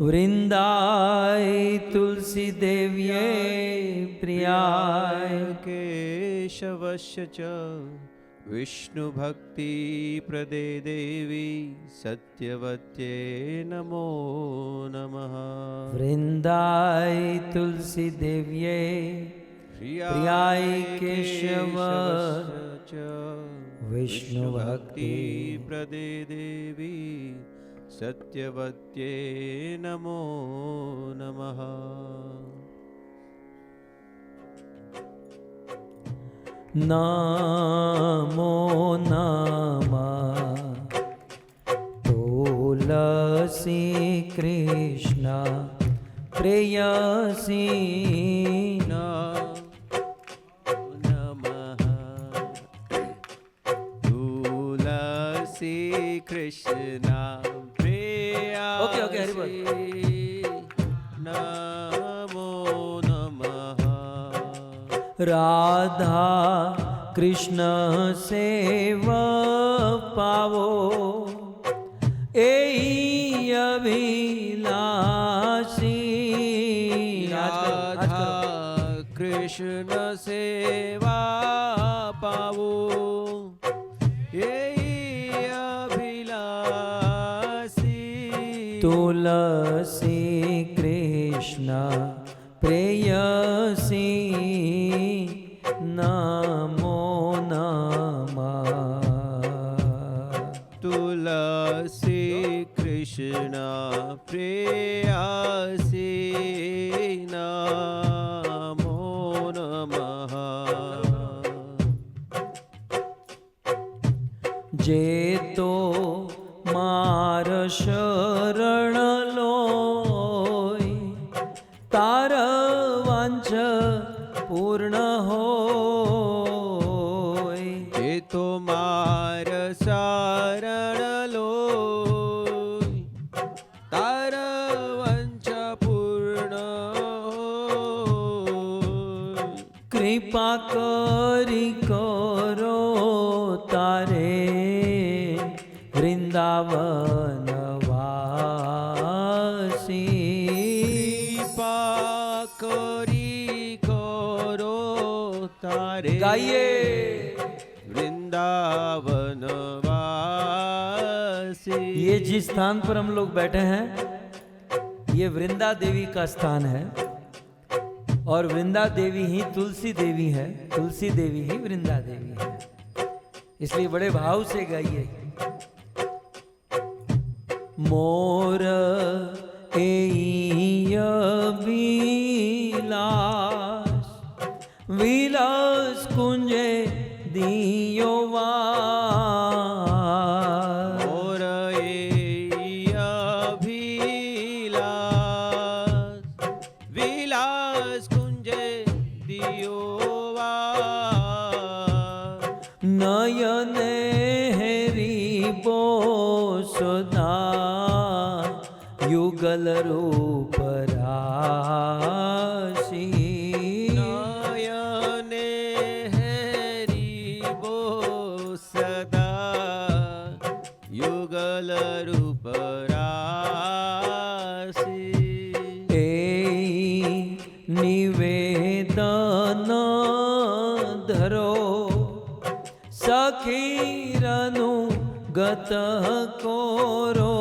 वृंदाय तुलसी देव्ये प्रियाय केशवस्य च विष्णुभक्ति प्रदे देवी सत्यवत्ये नमो नमः। वृंदाय तुलसी देव्ये प्रियाय केशव विष्णुभक्ति प्रदे देवी सत्यवत्ये नमो नमः। नमो नमः तुलसी कृष्ण प्रेयसी नमः तुलसी कृष्ण ओके हरि बोल। नमो नमः राधा कृष्ण सेव पावो एई अभिलाषी। राधा कृष्ण सेवा पावो एई अभिलाषी। तुलसी कृष्ण प्रेयसी नमो नमः। तुलसी कृष्ण प्रेयसी नमो नमः। जे तो मार शरण लोय तार वांछ पूर्ण होय। ये तो मार शरण लोय तार वांछा पूर्ण होय। कृपा करी करो तारे वृंदावन वासी। कृपा करी करो तारे गाइए वृंदावन वासी। ये जिस स्थान पर हम लोग बैठे हैं ये वृंदा देवी का स्थान है और वृंदा देवी ही तुलसी देवी है, तुलसी देवी ही वृंदा देवी है। इसलिए बड़े भाव से गाइए। मोर एई अभिलाष विलास कुंजे दियो वास। मोर एई अभिलाष विलास कुंजे दियो वास। नयने हेरी बोसदा युगल रूप राशि। नयने हेरी बो सदा युगल रूप राशि। एई निवेदन धरो सखीरनु गत कोरो।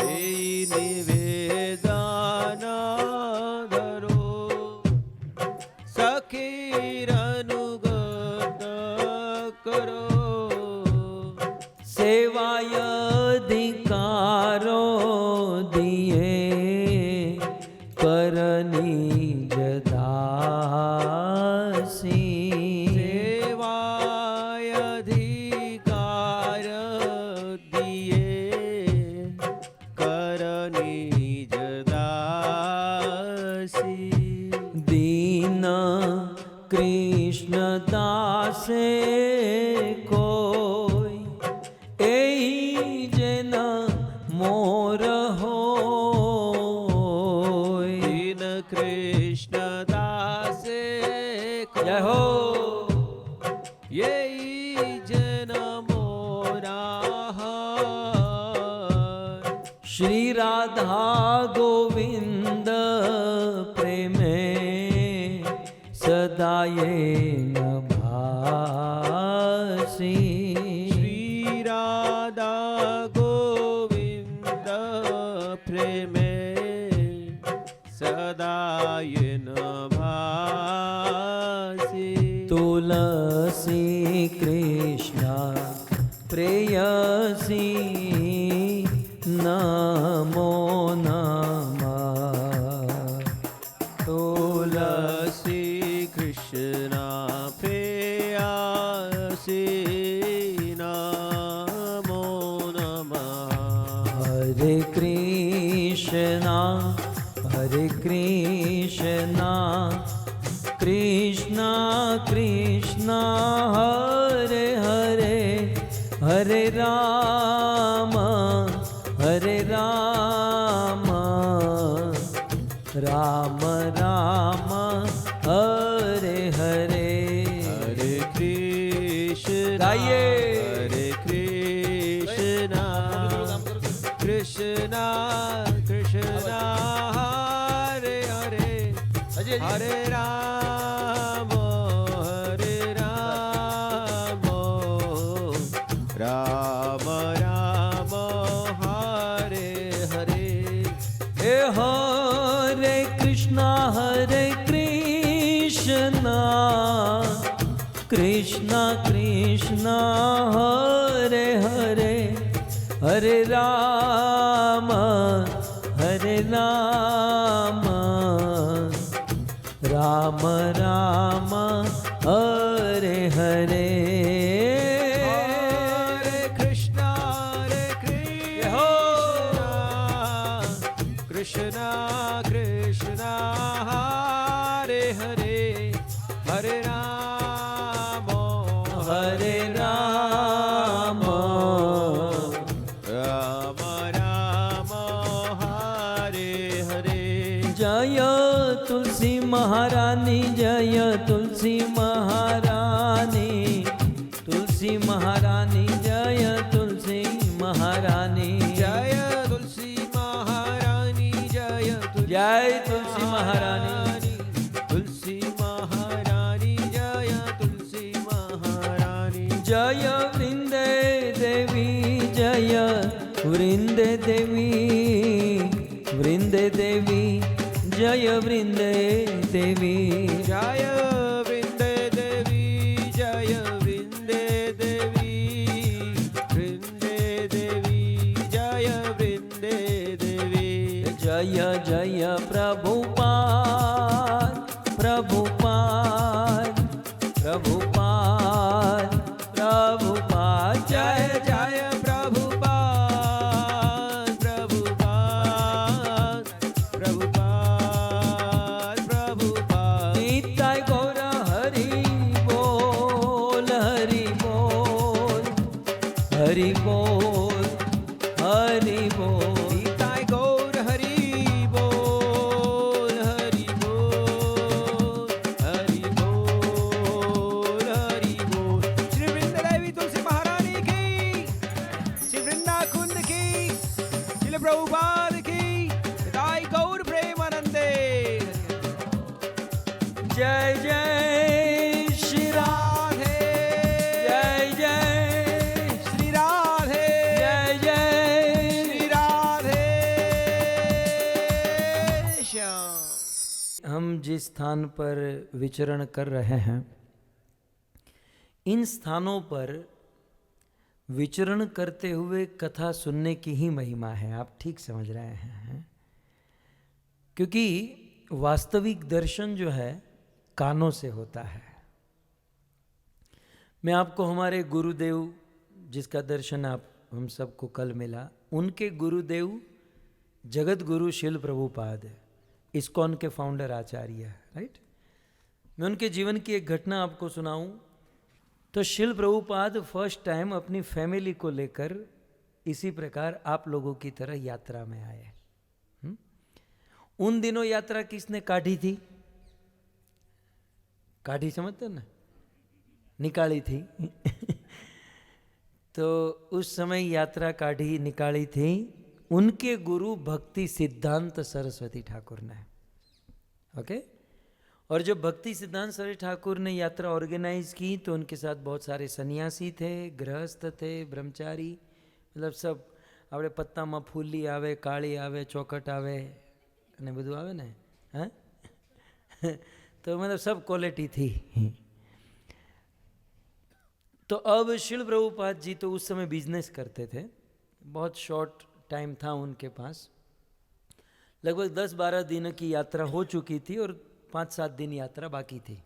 एई निवेदन धरो सखीरनुगत करो। सेवाय अधिकारो दिए करनी जदासी। सेवाय अधिकार दिए करनी जदासी। दीन कृष्ण दासे कोई एई जन मोर होय। दीन कृष्ण दासे जय हो। यही जन मोरा है। श्री राधा राधा गोविंद प्रेमे सदा येन भासि श्री राधा गोविंद प्रेमे सदा येन भासि तुलसी कृष्ण प्रेयसी नमो नमः तुलसी कृष्ण प्रेयसी नमो नमः हरे कृष्णा कृष्णा कृष्णा हरे हरे हरे राम राम राम हरे हरे हरे कृष्ण गाइए। हरे कृष्णा कृष्णा कृष्णा हरे हरे हरे राम राम राम हरे हरे हे हरे कृष्णा कृष्णा कृष्णा हरे हरे हरे राम राम राम हरे हरे हरे कृष्णा कृष्णा कृष्णा हरे हरे हरे राम राम राम हरे हरे जय तुलसी महारानी जय तुलसी महारानी तुलसी महारानी जय तुलसी महारानी जय तुलसी महारानी जय तुलसी महारानी तुलसी महारानी जय तुलसी महारानी जय वृंदे देवी जय वृंदे देवी जय वृंदे देवी जय वृंदे देवी जय वृंदे देवी वृंदे देवी जय वृंदे देवी जय जय प्रभुपाद प्रभुपाद प्रभुपाद प्रभुपाद जय जय प्रभुपाद प्रभुपाद प्रभुपाद प्रभुपाद निताय गौर हरि बोल हरि बोल हरि बोल हरि बोल निताय गौर हरि बोल हरि बोल हरि बोल हरि बोल श्री वृंदा देवी तुलसी महारानी की श्री वृंदा कुंद की श्री प्रभुपाद की निताय गौर प्रेमानंदे जय जय श्री राधे जय जय श्री राधे जय जय श्री राधे श्याम। हम जिस स्थान पर विचरण कर रहे हैं इन स्थानों पर विचरण करते हुए कथा सुनने की ही महिमा है। आप ठीक समझ रहे हैं, क्योंकि वास्तविक दर्शन जो है कानों से होता है। मैं आपको हमारे गुरुदेव जिसका दर्शन आप हम सबको कल मिला, उनके गुरुदेव जगत गुरु शिल प्रभुपाद इस्कॉन के फाउंडर आचार्य, राइट। मैं उनके जीवन की एक घटना आपको सुनाऊं तो शिल प्रभुपाद फर्स्ट टाइम अपनी फैमिली को लेकर इसी प्रकार आप लोगों की तरह यात्रा में आए। उन दिनों यात्रा किसने काढ़ी थी? काढ़ी समझते ना, निकाली थी तो उस समय यात्रा काढ़ी निकाली थी उनके गुरु भक्ति सिद्धांत सरस्वती ठाकुर ने। ओके। और जब भक्ति सिद्धांत सरस्वती ठाकुर ने यात्रा ऑर्गेनाइज की तो उनके साथ बहुत सारे सन्यासी थे, गृहस्थ थे, ब्रह्मचारी, मतलब सब આપણે પત્તામાં ફૂલી આવે, કાળી આવે, ચોકટ આવે અને બધું આવે ને, હા तो मतलब सब क्वालिटी थी। तो अब शिल प्रभुपाद जी तो उस समय बिजनेस करते थे, बहुत शॉर्ट टाइम था उनके पास, लगभग 10-12 दिन की यात्रा हो चुकी थी और 5-7 दिन यात्रा बाकी थी।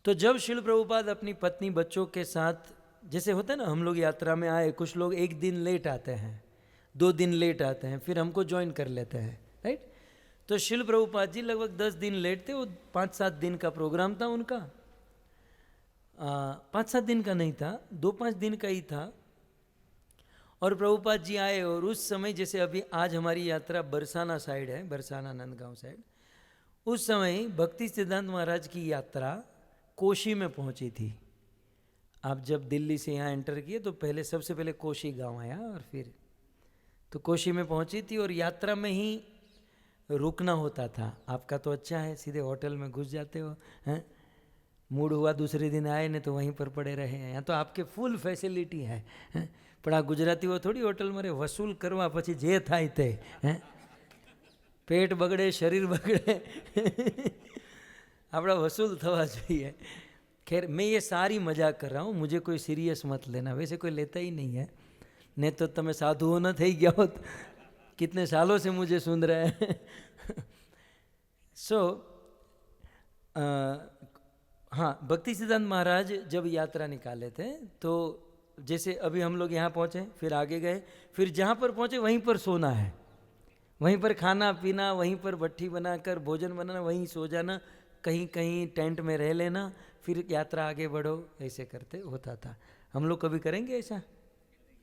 तो जब शिल प्रभुपाद अपनी पत्नी बच्चों के साथ, जैसे होता है ना हम लोग यात्रा में आए, कुछ लोग 1 दिन लेट आते हैं, 2 दिन लेट आते हैं, फिर हमको ज्वाइन कर लेते हैं, राइट। तो शिल प्रभुपाद जी लगभग 10 दिन लेट थे, वो 5-7 दिन का प्रोग्राम था उनका। 5-7 दिन का नहीं था, 2-5 दिन का ही था। और प्रभुपाद जी आए और उस समय, जैसे अभी आज हमारी यात्रा बरसाना साइड है, बरसाना नंदगांव साइड, उस समय भक्ति सिद्धांत महाराज की यात्रा कोशी में पहुंची थी। आप जब दिल्ली से यहाँ एंटर किए तो पहले सबसे पहले कोशी गांव आया और फिर तो कोशी में पहुंची थी और यात्रा में ही रुकना होता था। आपका तो अच्छा है, सीधे होटल में घुस जाते हो, हैं, मूड हुआ दूसरे दिन आए ने तो वहीं पर पड़े रहे हैं। यहाँ तो आपके फुल फैसिलिटी है, हैं? પણ આ ગુજરાતીઓ થોડી હોટલમાં રહે, વસૂલ કરવા પછી જે થાય તે, हैं? પેટ બગડે, શરીર બગડે, આપણા વસૂલ થવા જોઈએ। खैर मैं ये सारी मजाक कर रहा हूँ, मुझे कोई सीरियस मत लेना, वैसे कोई लेता ही नहीं है, नहीं तो તમે સાધુઓ ન થઈ ગયા હોત, कितने सालों से मुझे सुन रहे हैं। सो हाँ, भक्ति सिद्धांत महाराज जब यात्रा निकाले थे तो जैसे अभी हम लोग यहाँ पहुँचे, फिर आगे गए, फिर जहाँ पर पहुँचे वहीं पर सोना है, वहीं पर खाना पीना, वहीं पर भट्ठी बनाकर भोजन बनाना, वहीं सो जाना, कहीं कहीं टेंट में रह लेना, फिर यात्रा आगे बढ़ो, ऐसे करते होता था। हम लोग कभी करेंगे ऐसा?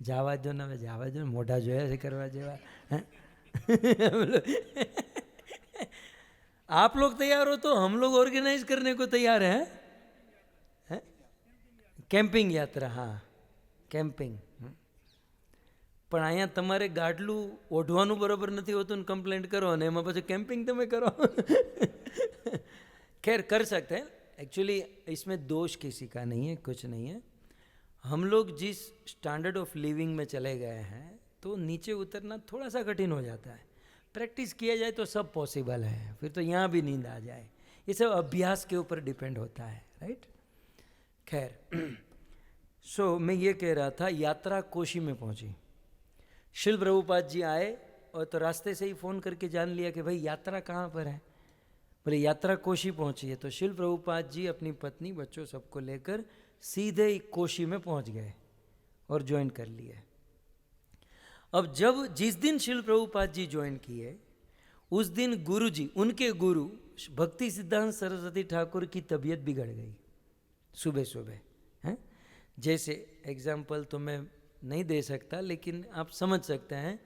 जावा दो ना, जावा दो, मोटा जो है ऐसे करवा जेवा। आप लोग तैयार हो तो हम लोग ऑर्गेनाइज करने को तैयार हैं। कैंपिंग यात्रा, हाँ कैंपिंग। પણ અહીંયા તમારે ગાડલું ઓઢવાનું બરોબર નથી હોતું ને કમ્પ્લેન્ટ કરો અને એમાં પછી કેમ્પિંગ તમે કરો। खैर कर सकते हैं, एक्चुअली इसमें दोष किसी का नहीं है, कुछ नहीं है। हम लोग जिस स्टैंडर्ड ऑफ लिविंग में चले गए हैं तो नीचे उतरना थोड़ा सा कठिन हो जाता है। प्रैक्टिस किया जाए तो सब पॉसिबल है, फिर तो यहाँ भी नींद आ जाए, ये सब अभ्यास के ऊपर डिपेंड होता है, राइट। खैर सो मैं ये कह रहा था, यात्रा कोशी में पहुँची, शिल प्रभुपाद जी आए और तो रास्ते से ही फ़ोन करके जान लिया कि भाई यात्रा कहाँ पर है। बोले यात्रा कोशी पहुँची है, तो शिल प्रभुपाद जी अपनी पत्नी बच्चों सबको लेकर सीधे ही कोशी में पहुँच गए और ज्वाइन कर लिए। अब जब जिस दिन शिल प्रभुपाद जी ज्वाइन किए उस दिन गुरु जी, उनके गुरु भक्ति सिद्धांत सरस्वती ठाकुर की तबीयत बिगड़ गई सुबह सुबह, हैं। जैसे एग्जाम्पल तो मैं नहीं दे सकता, लेकिन आप समझ सकते हैं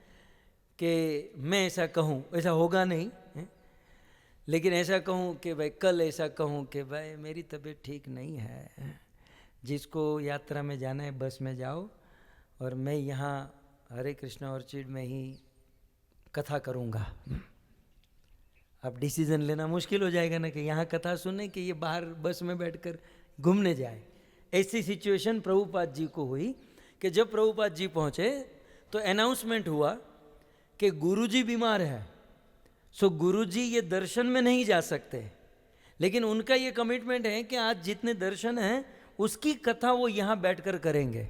कि मैं ऐसा कहूँ, ऐसा होगा नहीं है? लेकिन ऐसा कहूँ कि भाई कल ऐसा कहूँ कि भाई मेरी तबीयत ठीक नहीं है, जिसको यात्रा में जाना है बस में जाओ और मैं यहाँ हरे कृष्णा ऑर्चिड में ही कथा करूँगा। अब डिसीजन लेना मुश्किल हो जाएगा ना कि यहाँ कथा सुने कि ये बाहर बस में बैठकर घूमने जाए। ऐसी सिचुएशन प्रभुपाद जी को हुई कि जब प्रभुपाद जी पहुँचे तो अनाउंसमेंट हुआ कि गुरुजी बीमार है, सो गुरुजी ये दर्शन में नहीं जा सकते, लेकिन उनका ये कमिटमेंट है कि आज जितने दर्शन हैं उसकी कथा वो यहाँ बैठकर करेंगे।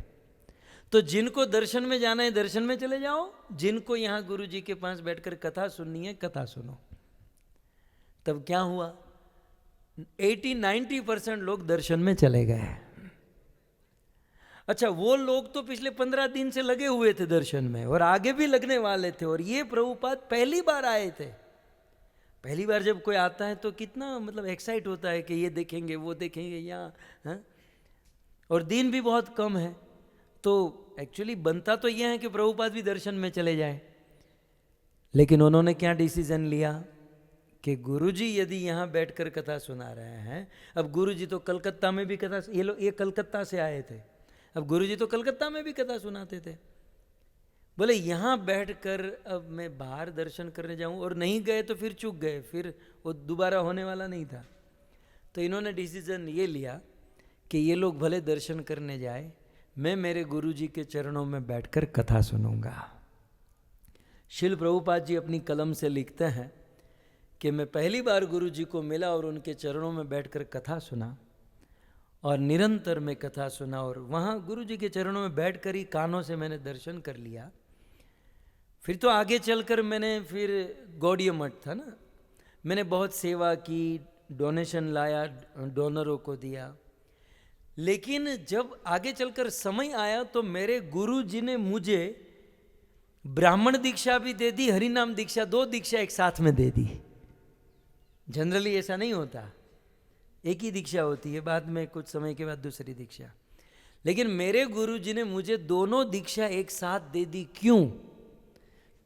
तो जिनको दर्शन में जाना है दर्शन में चले जाओ, जिनको यहाँ गुरुजी के पास बैठकर कथा सुननी है कथा सुनो। तब क्या हुआ, 80-90% लोग दर्शन में चले गए। अच्छा, वो लोग तो पिछले 15 दिन से लगे हुए थे दर्शन में और आगे भी लगने वाले थे, और ये प्रभुपाद पहली बार आए थे। पहली बार जब कोई आता है तो कितना मतलब एक्साइट होता है कि ये देखेंगे वो देखेंगे यहाँ, हाँ? और दिन भी बहुत कम है, तो एक्चुअली बनता तो यह है कि प्रभुपाद भी दर्शन में चले जाए। लेकिन उन्होंने क्या डिसीजन लिया कि गुरुजी यदि यहाँ बैठकर कथा सुना रहे हैं, अब गुरुजी तो कलकत्ता में भी कथा, ये कलकत्ता से आए थे, अब गुरुजी तो कलकत्ता में भी कथा सुनाते थे, बोले यहाँ बैठकर अब मैं बाहर दर्शन करने जाऊं, और नहीं गए तो फिर चूक गए, फिर वो दोबारा होने वाला नहीं था। तो इन्होंने डिसीजन ये लिया कि ये लोग भले दर्शन करने जाए, मैं मेरे गुरुजी के चरणों में बैठकर कथा सुनूंगा। शिल प्रभुपाद जी अपनी कलम से लिखते हैं कि मैं पहली बार गुरुजी को मिला और उनके चरणों में बैठकर कथा सुना, और निरंतर मैं कथा सुना, और वहाँ गुरुजी के चरणों में बैठकर ही कानों से मैंने दर्शन कर लिया। फिर तो आगे चलकर मैंने फिर गौड़ीय मठ था ना, मैंने बहुत सेवा की, डोनेशन लाया, डोनरों को दिया। लेकिन जब आगे चलकर समय आया तो मेरे गुरु जी ने मुझे ब्राह्मण दीक्षा भी दे दी, हरिनाम दीक्षा, 2 दीक्षा एक साथ में दे दी। जनरली ऐसा नहीं होता, एक ही दीक्षा होती है, बाद में कुछ समय के बाद दूसरी दीक्षा। लेकिन मेरे गुरु जी ने मुझे दोनों दीक्षा एक साथ दे दी। क्यों?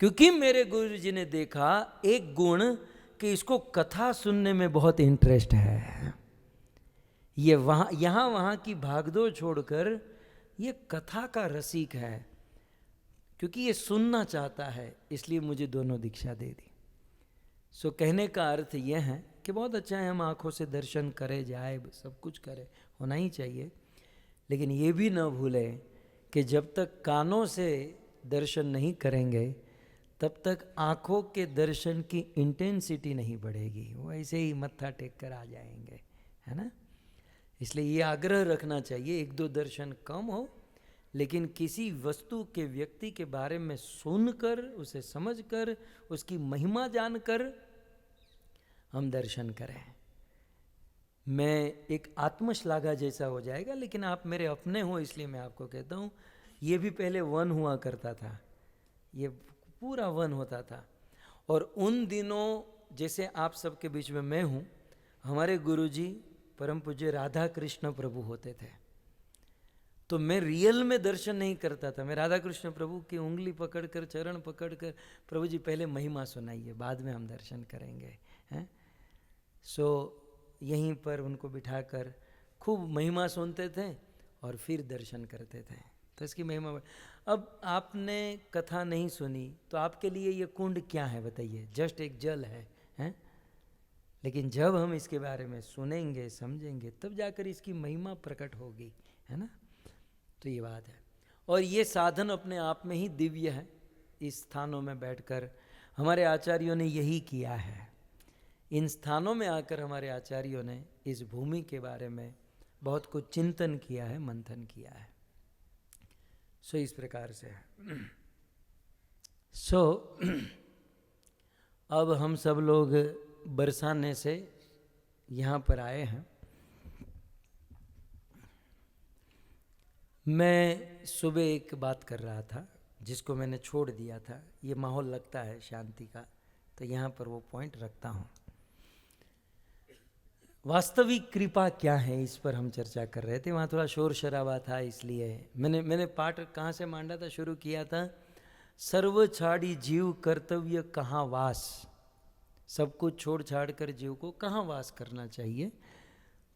क्योंकि मेरे गुरु जी ने देखा एक गुण कि इसको कथा सुनने में बहुत इंटरेस्ट है, ये वहाँ यहाँ वहाँ की भागदौड़ छोड़कर ये कथा का रसिक है, क्योंकि ये सुनना चाहता है, इसलिए मुझे दोनों दीक्षा दे दी। सो कहने का अर्थ यह है कि बहुत अच्छा है हम आँखों से दर्शन करें, जाए, सब कुछ करें, होना ही चाहिए। लेकिन ये भी न भूलें कि जब तक कानों से दर्शन नहीं करेंगे तब तक आँखों के दर्शन की इंटेंसिटी नहीं बढ़ेगी, वो ऐसे ही मत्था टेक कर आ जाएंगे, है ना। इसलिए ये आग्रह रखना चाहिए, 1-2 दर्शन कम हो, लेकिन किसी वस्तु के, व्यक्ति के बारे में सुनकर, उसे समझकर, उसकी महिमा जानकर हम दर्शन करें। मैं एक आत्मश्लाघा जैसा हो जाएगा, लेकिन आप मेरे अपने हो इसलिए मैं आपको कहता हूँ, ये भी पहले वन हुआ करता था, ये पूरा वन होता था। और उन दिनों जैसे आप सबके बीच में मैं हूँ, हमारे गुरुजी परम पूज्य राधा कृष्ण प्रभु होते थे, तो मैं रियल में दर्शन नहीं करता था। मैं राधा कृष्ण प्रभु की उंगली पकड़कर, चरण पकड़कर, प्रभु जी पहले महिमा सुनाइए, बाद में हम दर्शन करेंगे, हैं। सो यहीं पर उनको बिठाकर खूब महिमा सुनते थे और फिर दर्शन करते थे, तो इसकी महिमा। अब आपने कथा नहीं सुनी तो आपके लिए ये कुंड क्या है बताइए? जस्ट एक जल है, हैं। लेकिन जब हम इसके बारे में सुनेंगे, समझेंगे, तब जाकर इसकी महिमा प्रकट होगी, है ना। तो ये बात है, और ये साधन अपने आप में ही दिव्य है। इस स्थानों में बैठकर हमारे आचार्यों ने यही किया है। इन स्थानों में आकर हमारे आचार्यों ने इस भूमि के बारे में बहुत कुछ चिंतन किया है, मंथन किया है। सो इस प्रकार से अब हम सब लोग बरसाने से यहाँ पर आए हैं। मैं सुबह एक बात कर रहा था जिसको मैंने छोड़ दिया था, ये माहौल लगता है शांति का, तो यहाँ पर वो पॉइंट रखता हूँ। वास्तविक कृपा क्या है, इस पर हम चर्चा कर रहे थे। वहाँ थोड़ा शोर शराबा था, इसलिए मैंने पाठ कहाँ से मांडा था, शुरू किया था, सर्व छाड़ी जीव कर्तव्य कहाँ वास। सब कुछ छोड़ छाड़ कर जीव को कहाँ वास करना चाहिए?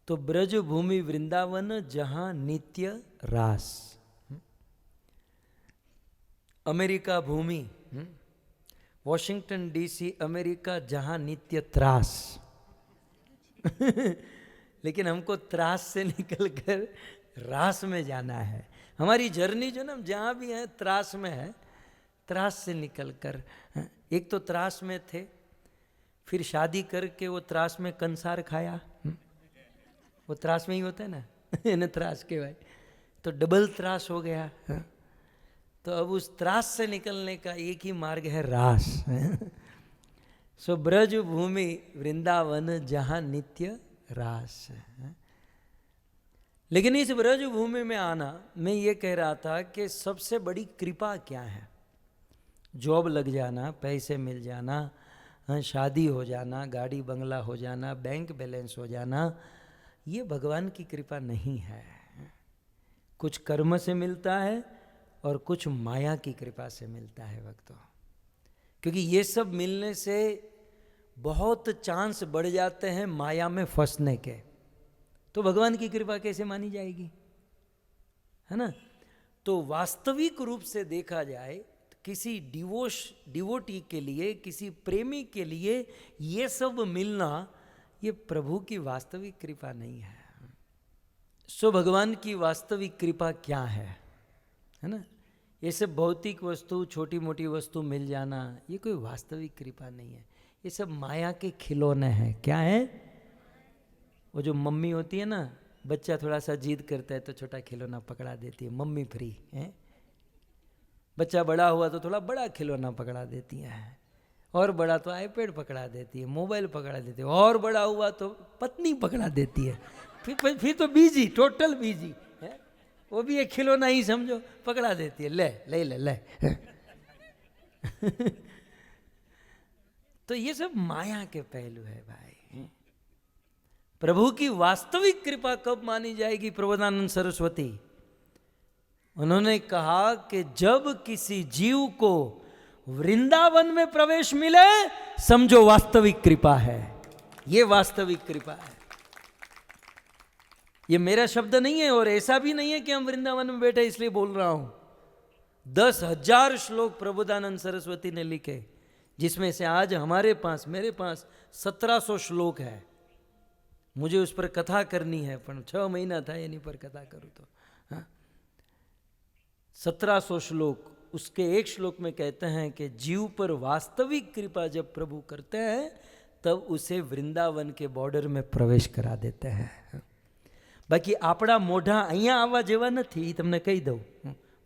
तो ब्रज भूमि वृंदावन जहाँ नित्य रास। अमेरिका भूमि, वॉशिंगटन डीसी अमेरिका जहाँ नित्य त्रास। लेकिन हमको त्रास से निकलकर रास में जाना है। हमारी जर्नी जो ना जहाँ भी है त्रास में है, त्रास से निकलकर। एक तो त्रास में थे, फिर शादी करके वो त्रास में कंसार खाया, वो त्रास में ही होता है ना, इन्हें त्रास के भाई, तो डबल त्रास हो गया। तो अब उस त्रास से निकलने का एक ही मार्ग है रास। सो ब्रज भूमि वृंदावन जहाँ नित्य रास है। लेकिन इस ब्रज भूमि में आना, मैं ये कह रहा था कि सबसे बड़ी कृपा क्या है? जॉब लग जाना, पैसे मिल जाना, शादी हो जाना, गाड़ी बंगला हो जाना, बैंक बैलेंस हो जाना, ये भगवान की कृपा नहीं है। कुछ कर्म से मिलता है और कुछ माया की कृपा से मिलता है भक्तों। क्योंकि ये सब मिलने से बहुत चांस बढ़ जाते हैं माया में फंसने के, तो भगवान की कृपा कैसे मानी जाएगी, है ना। तो वास्तविक रूप से देखा जाए, किसी डिवोटी के लिए, किसी प्रेमी के लिए ये सब मिलना, ये प्रभु की वास्तविक कृपा नहीं है। सो भगवान की वास्तविक कृपा क्या है ना? ये सब भौतिक वस्तु, छोटी मोटी वस्तु मिल जाना, ये कोई वास्तविक कृपा नहीं है। ये सब माया के खिलौने हैं। क्या है? वो जो मम्मी होती है ना, बच्चा थोड़ा सा जिद करता है तो छोटा खिलौना पकड़ा देती है, मम्मी फ्री है। बच्चा बड़ा हुआ तो थोड़ा बड़ा खिलौना पकड़ा देती है, और बड़ा तो आईपैड पकड़ा देती है, मोबाइल पकड़ा देती है, और बड़ा हुआ तो पत्नी पकड़ा देती है, फिर तो बिजी, टोटल बिजी है। वो भी एक खिलौना ही समझो, पकड़ा देती है, ले ले ले ले। तो ये सब माया के पहलू है भाई। प्रभु की वास्तविक कृपा कब मानी जाएगी? प्रबोधानंद सरस्वती उन्होंने कहा कि जब किसी जीव को वृंदावन में प्रवेश मिले, समझो वास्तविक कृपा है। ये वास्तविक कृपा है। ये मेरा शब्द नहीं है, और ऐसा भी नहीं है कि हम वृंदावन में बैठे इसलिए बोल रहा हूं। 10,000 श्लोक प्रबोधानंद सरस्वती ने लिखे, जिसमें से आज हमारे पास, मेरे पास 1700 श्लोक है। मुझे उस पर कथा करनी है, पर 6 महीना था यानी पर कथा करूं तो 1700 श्लोक। उसके एक श्लोक में कहते हैं कि जीव पर वास्तविक कृपा जब प्रभु करते हैं, तब उसे वृंदावन के बॉर्डर में प्रवेश करा देते हैं। बाकी आपड़ा मोઢા અહીંયા આવવા જેવા નથી, એ તમને કહી દઉં,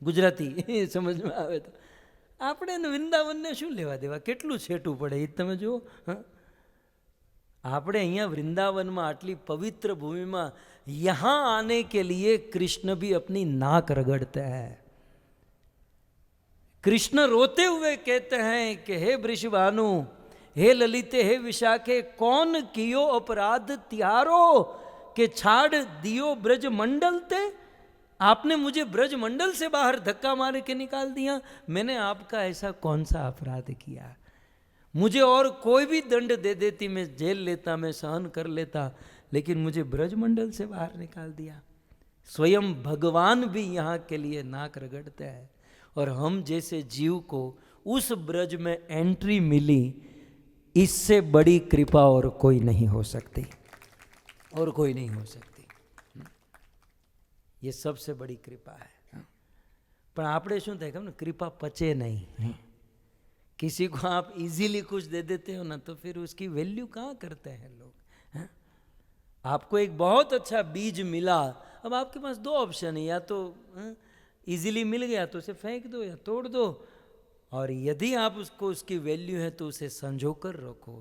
ગુજરાતી સમજમાં આવે તો। આપણે વૃંદાવનને શું લેવા દેવા, કેટલું છેટું પડે એ તમે જુઓ। આપણે અહીંયા વૃંદાવનમાં આટલી પવિત્ર ભૂમિમાં यहाँ आने के लिए कृष्ण भी अपनी नाक रगड़ते हैं। कृष्ण रोते हुए कहते हैं कि हे वृषभानु, हे ललिते, हे विशाखे, कौन कियो अपराध तिहारो के छाड़ दियो ब्रज मंडल ते। आपने मुझे ब्रज मंडल से बाहर धक्का मार के निकाल दिया। मैंने आपका ऐसा कौन सा अपराध किया? मुझे और कोई भी दंड दे देती, मैं जेल लेता, मैं सहन कर लेता, लेकिन मुझे ब्रज मंडल से बाहर निकाल दिया। स्वयं भगवान भी यहाँ के लिए नाक रगड़ते हैं, और हम जैसे जीव को उस ब्रज में एंट्री मिली, इससे बड़ी कृपा और कोई नहीं हो सकती, और कोई नहीं हो सकती। ये सबसे बड़ी कृपा है। पर આપણે શું થાય ખબર ને, कृपा पचे नहीं। किसी को आप इजीली कुछ दे देते हो ना, तो फिर उसकी वैल्यू कहाँ करते हैं लोग। आपको एक बहुत अच्छा बीज मिला, अब आपके पास 2 ऑप्शन है, या तो इजीली मिल गया तो उसे फेंक दो या तोड़ दो, और यदि आप उसको, उसकी वैल्यू है तो उसे संजो कर रखो,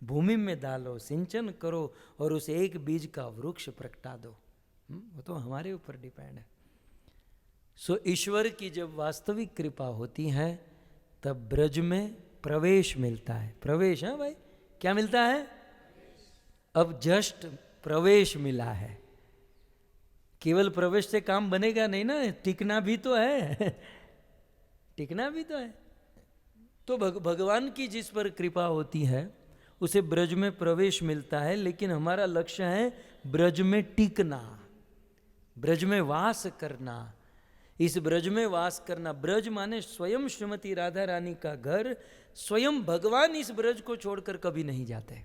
भूमि में डालो, सिंचन करो, और उस एक बीज का वृक्ष प्रकटा दो। वो तो हमारे ऊपर डिपेंड है। सो ईश्वर की जब वास्तविक कृपा होती है, तब ब्रज में प्रवेश मिलता है। प्रवेश है भाई, क्या मिलता है? अब जस्ट प्रवेश मिला है। केवल प्रवेश से काम बनेगा नहीं ना, टिकना भी तो है। टिकना भी तो है। तो भगवान की जिस पर कृपा होती है, उसे ब्रज में प्रवेश मिलता है, लेकिन हमारा लक्ष्य है ब्रज में टिकना, ब्रज में वास करना। इस ब्रज में वास करना, ब्रज माने स्वयं श्रीमती राधा रानी का घर। स्वयं भगवान इस ब्रज को छोड़कर कभी नहीं जाते।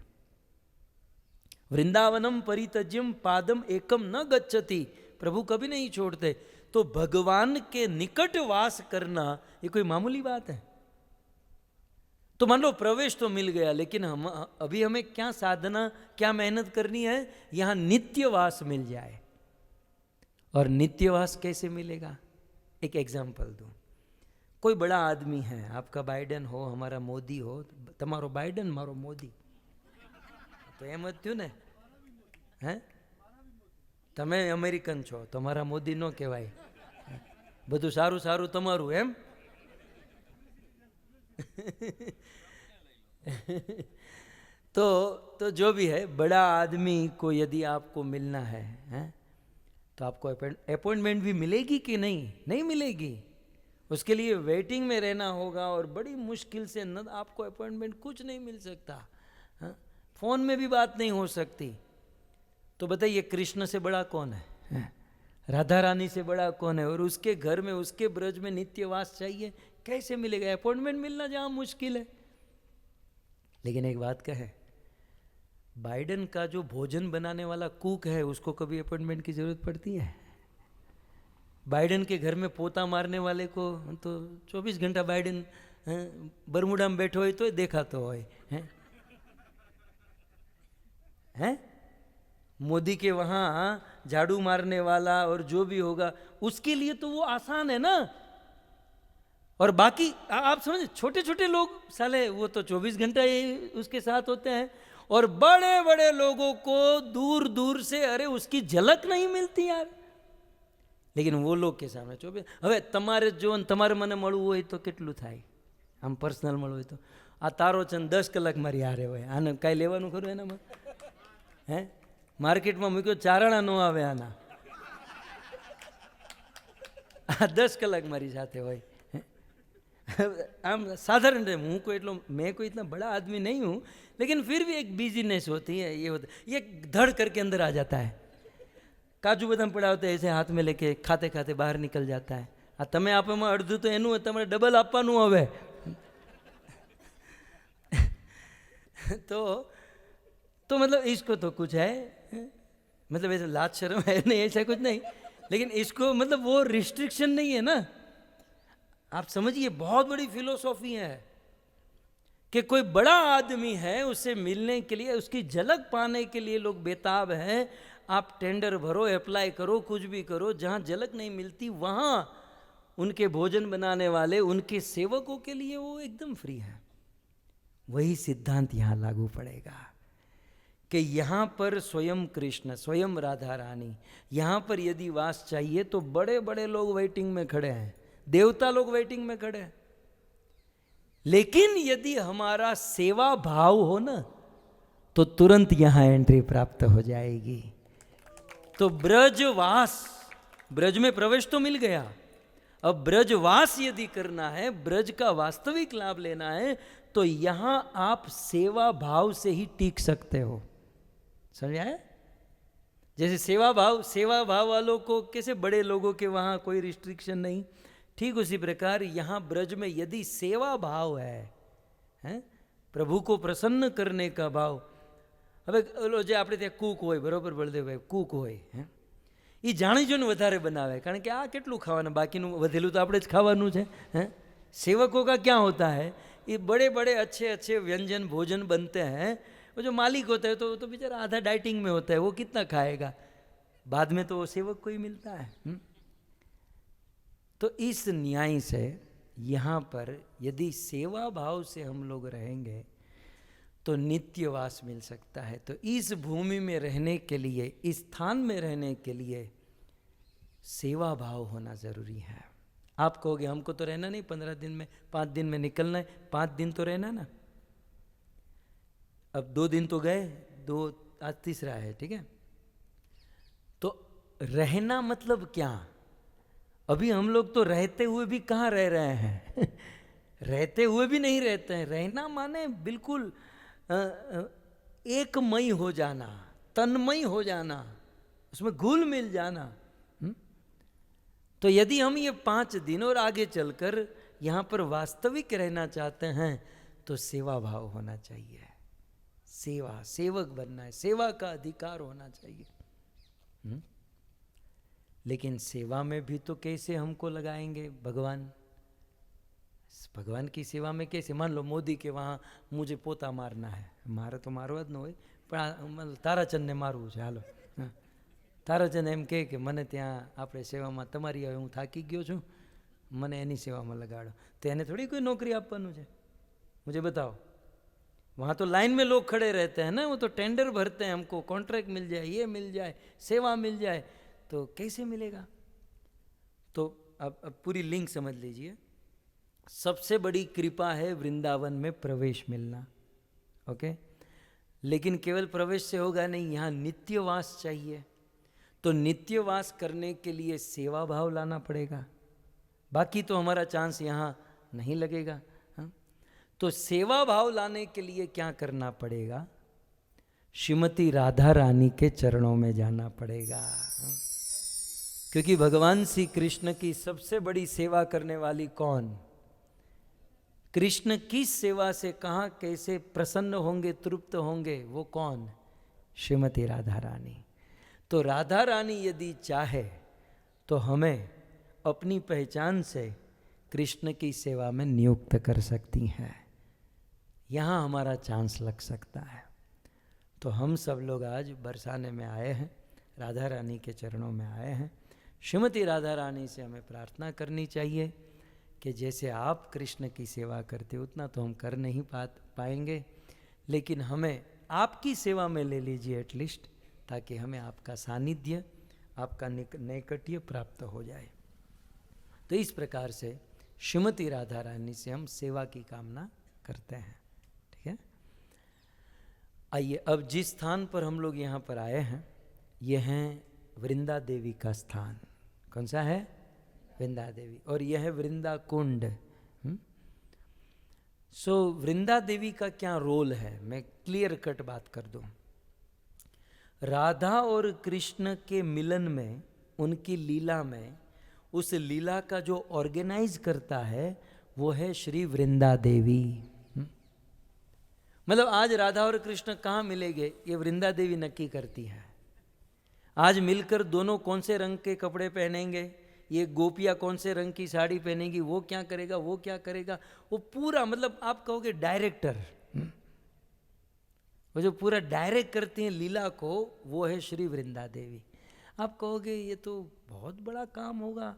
वृंदावनम परित्यज्यम पादम एकम न गच्छति, प्रभु कभी नहीं छोड़ते। तो भगवान के निकट वास करना ये कोई मामूली बात है? तो मान लो प्रवेश तो मिल गया, लेकिन हम अभी हमें क्या साधना, क्या मेहनत करनी है? यहां नित्यवास मिल जाए। और नित्यवास कैसे मिलेगा? एक एग्जाम्पल दूं। कोई बड़ा आदमी है, आपका बाइडेन हो, हमारा मोदी हो, तमारो बाइडेन मारो मोदी, तो एम ज थयुं ने। હે તમે અમેરિકન છો, તમારા મોદી નો કહેવાય, બધું સારું સારું તમારું એમ। तो जो भी है, बड़ा आदमी को यदि आपको मिलना है, तो आपको अपॉइंटमेंट भी मिलेगी कि नहीं? नहीं मिलेगी। उसके लिए वेटिंग में रहना होगा, और बड़ी मुश्किल से न आपको अपॉइंटमेंट कुछ नहीं मिल सकता। फोन में भी बात नहीं हो सकती। तो बताइए, कृष्ण से बड़ा कौन है? राधा रानी से बड़ा कौन है? और उसके घर में, उसके ब्रज में नित्यवास चाहिए कैसे मिलेगा? अपॉइंटमेंट मिलना जहां मुश्किल है। लेकिन एक बात का है, बाइडेन का जो भोजन बनाने वाला कुक है उसको कभी अपॉइंटमेंट की जरूरत पड़ती है? बाइडेन के घर में पोता मारने वाले को तो 24 घंटा बाइडेन बरमुडा में बैठो हो तो देखा तो हो हैं? मोदी के वहाँ झाड़ू मारने वाला और जो भी होगा उसके लिए तो वो आसान है ना। और बाकी आप समझे, छोटे छोटे लोग साले वो तो 24 घंटा ही उसके साथ होते हैं, और बड़े बड़े लोगों को दूर दूर से अरे उसकी झलक नहीं मिलती यार। लेकिन वो लोग के सामने 24 હવે તમારે જો તમારે મને મળવું હોય તો કેટલું થાય? આમ પર્સનલ મળવું હોય તો આ તારો ચંદ 10 કલાક મારી હારે હોય, આને કાંઈ લેવાનું ખરું એનામાં? હે માર્કેટમાં મૂક્યો ચારણા નો આવે આના, આ 10 કલાક મારી સાથે હોય। आम साधारण है, हूँ कोई इतना मैं कोई इतना बड़ा आदमी नहीं हूँ, लेकिन फिर भी एक बिजीनेस होती है, ये होता ये धड़ करके अंदर आ जाता है। काजू बदाम पड़ा होता है ऐसे हाथ में लेके खाते खाते बाहर निकल जाता है। आ तमे आपे में अर्धू तो एनु तमरे डबल आपवानुं हवे। तो मतलब इसको तो कुछ है, मतलब ऐसे लाज शर्म है नहीं, ऐसा कुछ नहीं, लेकिन इसको मतलब वो रिस्ट्रिक्शन नहीं है ना। आप समझिए बहुत बड़ी फिलोसॉफी है कि कोई बड़ा आदमी है उससे मिलने के लिए, उसकी झलक पाने के लिए लोग बेताब हैं। आप टेंडर भरो, अप्लाई करो, कुछ भी करो, जहाँ झलक नहीं मिलती वहाँ उनके भोजन बनाने वाले, उनके सेवकों के लिए वो एकदम फ्री है। वही सिद्धांत यहाँ लागू पड़ेगा कि यहाँ पर स्वयं कृष्ण, स्वयं राधा रानी, यहाँ पर यदि वास चाहिए तो बड़े बड़े लोग वेटिंग में खड़े हैं, देवता लोग वेटिंग में खड़े हैं। लेकिन यदि हमारा सेवा भाव हो ना तो तुरंत यहां एंट्री प्राप्त हो जाएगी। तो ब्रजवास, ब्रज में प्रवेश तो मिल गया, अब ब्रजवास यदि करना है, ब्रज का वास्तविक लाभ लेना है, तो यहां आप सेवा भाव से ही टिक सकते हो। समझ आया? जैसे सेवा भाव वालों को कैसे बड़े लोगों के वहां कोई रिस्ट्रिक्शन नहीं, ठीक उसी प्रकार यहाँ ब्रज में यदि सेवा भाव है, प्रभु को प्रसन्न करने का भाव। હવે ઓલો જે આપણે ત્યાં કૂક હોય, બરોબર બળદેવભાઈ, કૂક હોય એ જાણી જોઈને વધારે બનાવે, કારણ કે આ કેટલું ખાવાનું, બાકીનું વધેલું તો આપણે જ ખાવાનું છે। सेवकों का क्या होता है, ये बड़े बड़े अच्छे अच्छे व्यंजन भोजन बनते हैं, वो जो मालिक होता है तो बेचारा आधा डाइटिंग में होता है, वो कितना खाएगा, बाद में तो वो सेवक को ही मिलता है। तो इस न्याय से यहाँ पर यदि सेवा भाव से हम लोग रहेंगे तो नित्यवास मिल सकता है। तो इस भूमि में रहने के लिए, इस स्थान में रहने के लिए सेवा भाव होना जरूरी है। आप कहोगे हमको तो रहना नहीं 15 दिन में, 5 दिन में निकलना है, 5 दिन तो रहना ना। अब 2 दिन तो गए, 2 आज तीसरा है, ठीक है। तो रहना मतलब क्या? अभी हम लोग तो रहते हुए भी कहाँ रह रहे हैं? रहते हुए भी नहीं रहते हैं। रहना माने बिल्कुल एकमय हो जाना, तन्मय हो जाना, उसमें घुल मिल जाना। तो यदि हम ये 5 दिन और आगे चलकर यहाँ पर वास्तविक रहना चाहते हैं तो सेवा भाव होना चाहिए, सेवक बनना है, सेवा का अधिकार होना चाहिए। लेकिन सेवा में भी तो कैसे हमको लगाएंगे भगवान की सेवा में कैसे? मान लो मोदी के वहाँ मुझे पोता मारना है, मारे तो मारवा ज न होय, पण ताराचंदने मारવું છે, હાલો તારાચંદ એમ કહે કે મને ત્યાં આપણે સેવામાં તમારી હવે હું થાકી ગયો છું, મને એની સેવામાં લગાડો, તો એને થોડી કોઈ નોકરી આપવાનું છે? मुझे बताओ। वहाँ तो लाइन में लोग खड़े रहते हैं ना, वो तो टेंडर भरते हैं, हमको कॉन्ट्रैक्ट मिल जाए, ये मिल जाए, सेवा मिल जाए, तो कैसे मिलेगा? तो अब पूरी लिंक समझ लीजिए। सबसे बड़ी कृपा है वृंदावन में प्रवेश मिलना, ओके। लेकिन केवल प्रवेश से होगा नहीं, यहाँ नित्यवास चाहिए। तो नित्यवास करने के लिए सेवा भाव लाना पड़ेगा, बाकी तो हमारा चांस यहाँ नहीं लगेगा। हाँ? तो सेवा भाव लाने के लिए क्या करना पड़ेगा? श्रीमती राधा रानी के चरणों में जाना पड़ेगा। हाँ? क्योंकि भगवान श्री कृष्ण की सबसे बड़ी सेवा करने वाली कौन? कृष्ण किस सेवा से कहाँ कैसे प्रसन्न होंगे, तृप्त होंगे, वो कौन? श्रीमती राधा रानी। तो राधा रानी यदि चाहे तो हमें अपनी पहचान से कृष्ण की सेवा में नियुक्त कर सकती हैं। यहाँ हमारा चांस लग सकता है। तो हम सब लोग आज बरसाने में आए हैं, राधा रानी के चरणों में आए हैं। श्रीमती राधा रानी से हमें प्रार्थना करनी चाहिए कि जैसे आप कृष्ण की सेवा करते उतना तो हम कर नहीं पाएंगे, लेकिन हमें आपकी सेवा में ले लीजिए एटलीस्ट, ताकि हमें आपका सानिध्य, आपका नैकट्य प्राप्त हो जाए। तो इस प्रकार से श्रीमती राधा रानी से हम सेवा की कामना करते हैं। ठीक है, आइए अब जिस स्थान पर हम लोग यहाँ पर आए हैं, यह है वृंदा देवी का स्थान। कौन सा है? वृंदा देवी। और यह है वृंदा कुंड। सो वृंदा देवी का क्या रोल है, मैं क्लियर कट बात कर दूं। राधा और कृष्ण के मिलन में, उनकी लीला में, उस लीला का जो ऑर्गेनाइज करता है वो है श्री वृंदा देवी। मतलब आज राधा और कृष्ण कहाँ मिलेंगे, ये वृंदा देवी नक्की करती है। आज मिलकर दोनों कौन से रंग के कपड़े पहनेंगे, ये गोपियाँ कौन से रंग की साड़ी पहनेंगी, वो क्या करेगा, वो क्या करेगा, वो पूरा, मतलब आप कहोगे डायरेक्टर, वो जो पूरा डायरेक्ट करती हैं लीला को, वो है श्री वृंदा देवी। आप कहोगे ये तो बहुत बड़ा काम होगा,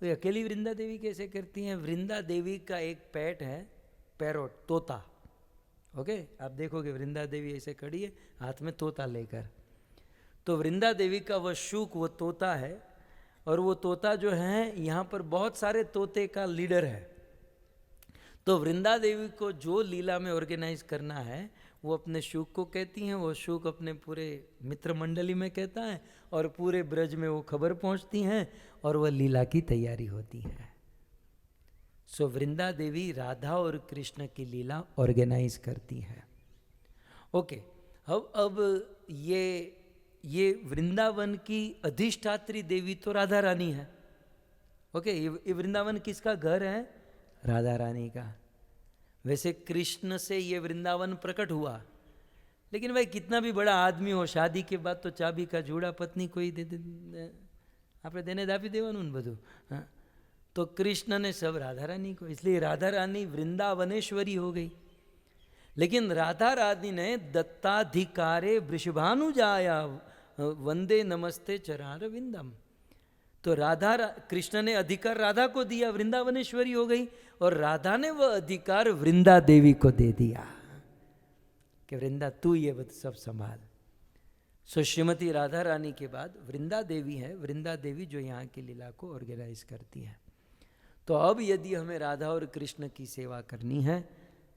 वो अकेली वृंदा देवी कैसे करती हैं? वृंदा देवी का एक पेट है, पैरोट, तोता। ओके, आप देखोगे वृंदा देवी ऐसे खड़ी है हाथ में तोता लेकर। तो वृंदा देवी का वह शुक, वो तोता है, और वो तोता जो है यहाँ पर बहुत सारे तोते का लीडर है। तो वृंदा देवी को जो लीला में ऑर्गेनाइज करना है वो अपने शुक को कहती हैं, वो शुक अपने पूरे मित्र मंडली में कहता है, और पूरे ब्रज में वो खबर पहुँचती हैं, और वह लीला की तैयारी होती है। सो वृंदा देवी राधा और कृष्ण की लीला ऑर्गेनाइज करती है। ओके, अब ये वृंदावन की अधिष्ठात्री देवी तो राधा रानी है। ओके, ये वृंदावन किसका घर है? राधा रानी का। वैसे कृष्ण से ये वृंदावन प्रकट हुआ, लेकिन भाई कितना भी बड़ा आदमी हो, शादी के बाद तो चाबी का जूड़ा पत्नी कोई दे आपने देने दापी देवानुं बधु। हाँ, तो कृष्ण ने सब राधा रानी को, इसलिए राधा रानी वृंदावनेश्वरी हो गई। लेकिन राधा रानी ने दत्ताधिकारे वृषभानुजाया वंदे नमस्ते चरारविंदम, तो कृष्ण ने अधिकार राधा को दिया, वृंदावनेश्वरी हो गई, और राधा ने वह अधिकार वृंदा देवी को दे दिया कि वृंदा तू ये सब संभाल। सो श्रीमती राधा रानी के बाद वृंदा देवी है, वृंदा देवी जो यहाँ की लीला को ऑर्गेनाइज करती है। तो अब यदि हमें राधा और कृष्ण की सेवा करनी है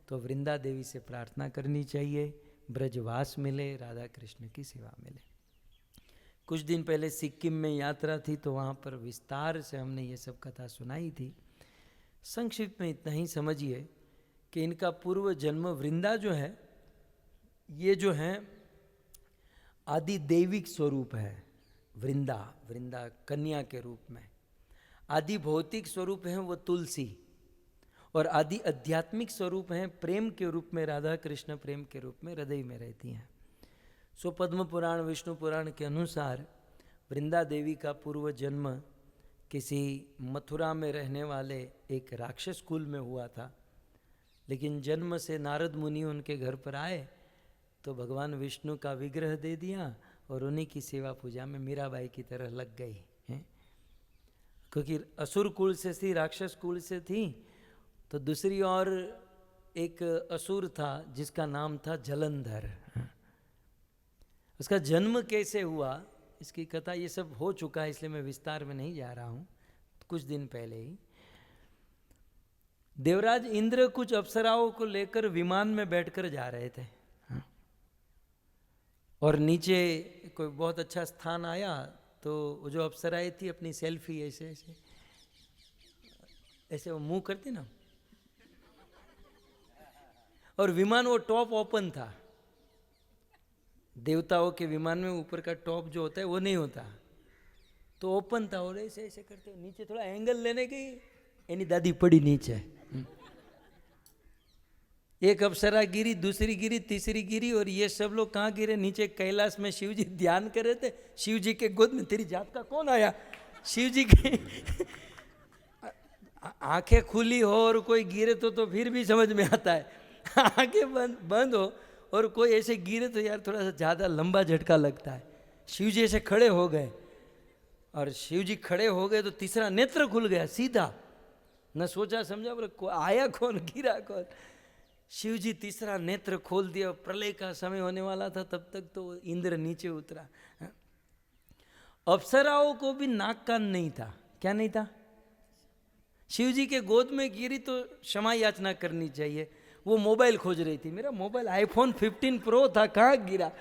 तो वृंदा देवी से प्रार्थना करनी चाहिए, ब्रजवास मिले, राधा कृष्ण की सेवा मिले। कुछ दिन पहले सिक्किम में यात्रा थी, तो वहाँ पर विस्तार से हमने ये सब कथा सुनाई थी। संक्षिप्त में इतना ही समझिए कि इनका पूर्व जन्म वृंदा जो है, ये जो है आदि दैविक स्वरूप है। वृंदा कन्या के रूप में, आदि भौतिक स्वरूप है वो तुलसी, और आदि आध्यात्मिक स्वरूप हैं प्रेम के रूप में राधा कृष्ण, प्रेम के रूप में हृदय में रहती हैं। सो पद्म पुराण, विष्णु पुराण के अनुसार वृंदा देवी का पूर्व जन्म किसी मथुरा में रहने वाले एक राक्षस कुल में हुआ था, लेकिन जन्म से नारद मुनि उनके घर पर आए तो भगवान विष्णु का विग्रह दे दिया, और उन्हीं की सेवा पूजा में मीराबाई की तरह लग गई हैं। क्योंकि असुर कुल से थी, राक्षस कुल से थी, तो दूसरी ओर एक असुर था जिसका नाम था जलंधर। उसका जन्म कैसे हुआ, इसकी कथा ये सब हो चुका है, इसलिए मैं विस्तार में नहीं जा रहा हूँ। कुछ दिन पहले ही देवराज इंद्र कुछ अप्सराओं को लेकर विमान में बैठकर जा रहे थे, और नीचे कोई बहुत अच्छा स्थान आया, तो जो अप्सराएं थी अपनी सेल्फी ऐसे ऐसे ऐसे वो मुंह करती ना, और विमान वो टॉप ओपन था। देवताओं के विमान में ऊपर का टॉप जो होता है वो नहीं होता, तो ओपन था, और ऐसे ऐसे करते नीचे थोड़ा एंगल लेने गई, एनी दादी पड़ी नीचे। एक अप्सरा गिरी, दूसरी गिरी, तीसरी गिरी, और ये सब लोग कहाँ गिरे? नीचे कैलाश में शिव जी ध्यान कर रहे थे। शिव जी के गोद में तेरी जात का कौन आया? शिव जी की आंखें खुली हो और कोई गिरे तो फिर भी समझ में आता है। आंखें बंद हो और कोई ऐसे गिरे तो यार थोड़ा सा ज़्यादा लंबा झटका लगता है। शिव जी ऐसे खड़े हो गए, और शिव जी खड़े हो गए तो तीसरा नेत्र खुल गया सीधा। न सोचा समझा, बोले आया कौन, गिरा कौन? शिव जी तीसरा नेत्र खोल दिया। प्रलय का समय होने वाला था, तब तक तो इंद्र नीचे उतरा। अप्सराओं को भी नाक कान नहीं था। क्या नहीं था? शिव जी के गोद में गिरी तो क्षमा याचना करनी चाहिए। वो मोबाइल खोज रही थी, मेरा मोबाइल आईफोन 15 प्रो था, कहाँ गिरा?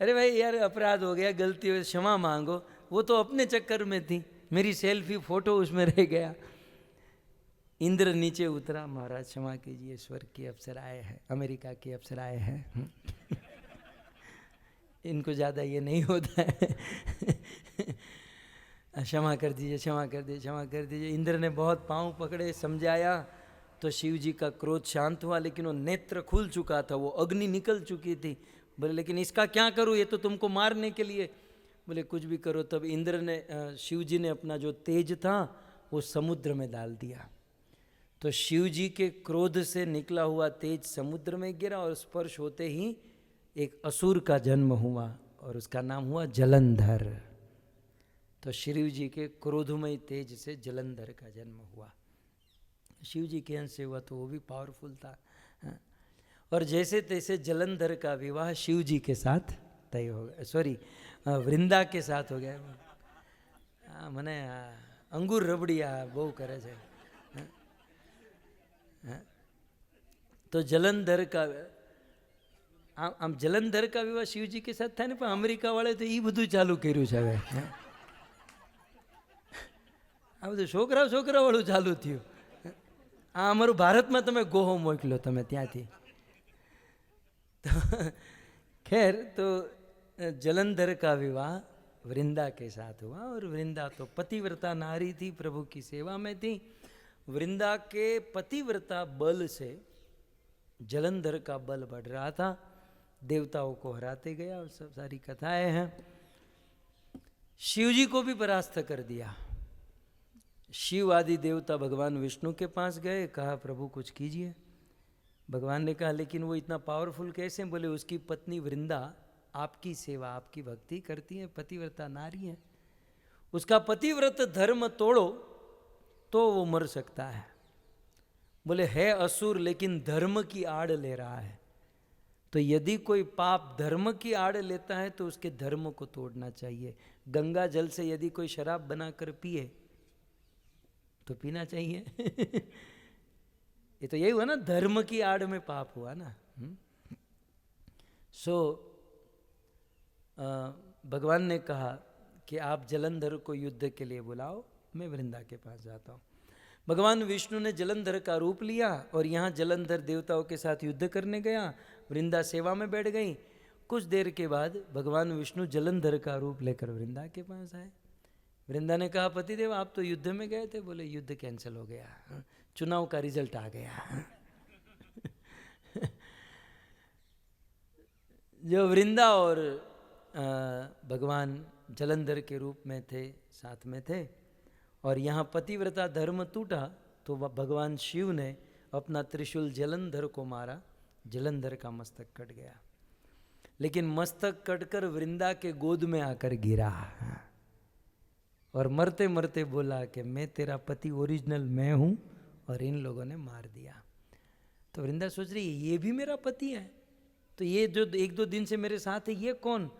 अरे भाई यार, अपराध हो गया, गलती हो, क्षमा मांगो। वो तो अपने चक्कर में थी, मेरी सेल्फी फोटो उसमें रह गया। इंद्र नीचे उतरा, महाराज क्षमा कीजिए, स्वर्ग की अप्सराएं हैं, अमेरिका की अप्सराएं हैं। इनको ज़्यादा ये नहीं होता है। क्षमा कर दीजिए, क्षमा कर दीजिए, क्षमा कर दीजिए। इंद्र ने बहुत पांव पकड़े, समझाया तो शिव जी का क्रोध शांत हुआ, लेकिन वो नेत्र खुल चुका था, वो अग्नि निकल चुकी थी। बोले लेकिन इसका क्या करूँ, ये तो तुमको मारने के लिए। बोले कुछ भी करो। तब इंद्र ने, शिव जी ने अपना जो तेज था वो समुद्र में डाल दिया। तो शिव जी के क्रोध से निकला हुआ तेज समुद्र में गिरा, और स्पर्श होते ही एक असुर का जन्म हुआ, और उसका नाम हुआ जलंधर। तो शिव जी के क्रोधमय तेज से जलंधर का जन्म हुआ। शिव जी के अंश से हुआ तो वो भी पावरफुल था। और जैसे तैसे जलंधर का विवाह शिव जी के साथ तय हो गया, सॉरी वृंदा के साथ हो गया। મને અંગુર રબડિયા બહુ કરે છે। तो जलंधर का આમ જલંધર का વિવાહ શિવજી के साथ થાય ને, પણ અમેરિકા વાળે તો એ બધું ચાલુ કર્યું છે હવે। આ બધું છોકરા છોકરા વાળું ચાલુ થયું। આ અમારું ભારતમાં તમે ગોહો મોકલો તમે ત્યાંથી। खैर, तो जलंधर का विवाह वृंदा के साथ हुआ, और वृंदा तो पतिव्रता नारी थी, प्रभु की सेवा में थी। वृंदा के पतिव्रता बल से जलंधर का बल बढ़ रहा था, देवताओं को हराते गया, और सब सारी कथाएं हैं। शिव जी को भी परास्त कर दिया। शिव आदि देवता भगवान विष्णु के पास गए, कहा प्रभु कुछ कीजिए। भगवान ने कहा लेकिन वो इतना पावरफुल कैसे? बोले उसकी पत्नी वृंदा आपकी सेवा, आपकी भक्ति करती है, पतिव्रता नारी है, उसका पतिव्रत धर्म तोड़ो तो वो मर सकता है। बोले है असुर, लेकिन धर्म की आड़ ले रहा है, तो यदि कोई पाप धर्म की आड़ लेता है तो उसके धर्म को तोड़ना चाहिए। गंगा जल से यदि कोई शराब बनाकर पिए तो पीना चाहिए। ये तो यही हुआ ना, धर्म की आड़ में पाप हुआ ना। सो भगवान ने कहा कि आप जलंधर को युद्ध के लिए बुलाओ, मैं वृंदा के पास जाता हूँ। भगवान विष्णु ने जलंधर का रूप लिया, और यहाँ जलंधर देवताओं के साथ युद्ध करने गया, वृंदा सेवा में बैठ गई। कुछ देर के बाद भगवान विष्णु जलंधर का रूप लेकर वृंदा के पास आए। वृंदा ने कहा पतिदेव आप तो युद्ध में गए थे। बोले युद्ध कैंसिल हो गया, चुनाव का रिजल्ट आ गया। जो वृंदा और भगवान जलंधर के रूप में थे, साथ में थे, और यहाँ पतिव्रता धर्म टूटा तो भगवान शिव ने अपना त्रिशूल जलंधर को मारा, जलंधर का मस्तक कट गया। लेकिन मस्तक कटकर वृंदा के गोद में आकर गिरा, और मरते मरते बोला कि मैं तेरा पति ओरिजिनल मैं हूँ, और इन लोगों ने मार दिया। तो वृंदा सोच रही है ये भी मेरा पति है, तो ये जो एक दो दिन से मेरे साथ है ये कौन?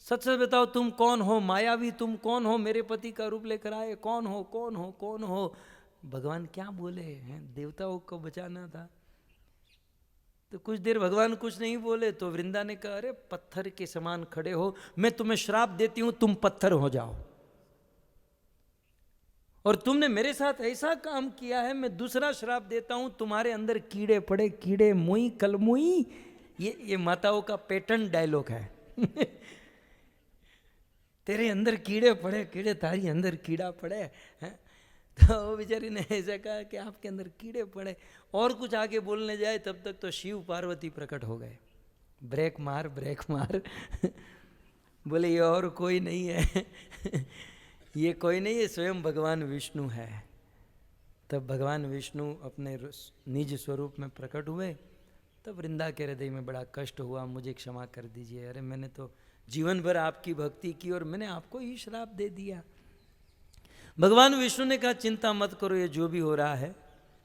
सच सच बताओ तुम कौन हो? मायावी तुम कौन हो? मेरे पति का रूप लेकर आए, कौन हो कौन हो कौन हो? भगवान क्या बोले हैं, देवताओं को बचाना था। तो कुछ देर भगवान कुछ नहीं बोले, तो वृंदा ने कहा अरे पत्थर के समान खड़े हो, मैं तुम्हें श्राप देती हूं तुम पत्थर हो जाओ, और तुमने मेरे साथ ऐसा काम किया है, मैं दूसरा श्राप देता हूं तुम्हारे अंदर कीड़े पड़े, कीड़े मुई कलमुई। ये माताओं का पैटर्न डायलॉग है। तेरे अंदर कीड़े पड़े, कीड़े तारी अंदर कीड़ा पड़े है। तो वो बेचारी ने ऐसा कहा कि आपके अंदर कीड़े पड़े, और कुछ आगे बोलने जाए तब तक तो शिव पार्वती प्रकट हो गए। ब्रेक मार ब्रेक मार बोले ये और कोई नहीं है ये कोई नहीं है, स्वयं भगवान विष्णु है। तब भगवान विष्णु अपने निज स्वरूप में प्रकट हुए। तब वृंदा के हृदय में बड़ा कष्ट हुआ, मुझे क्षमा कर दीजिए, अरे मैंने तो जीवन भर आपकी भक्ति की और मैंने आपको ही श्राप दे दिया। भगवान विष्णु ने कहा चिंता मत करो, ये जो भी हो रहा है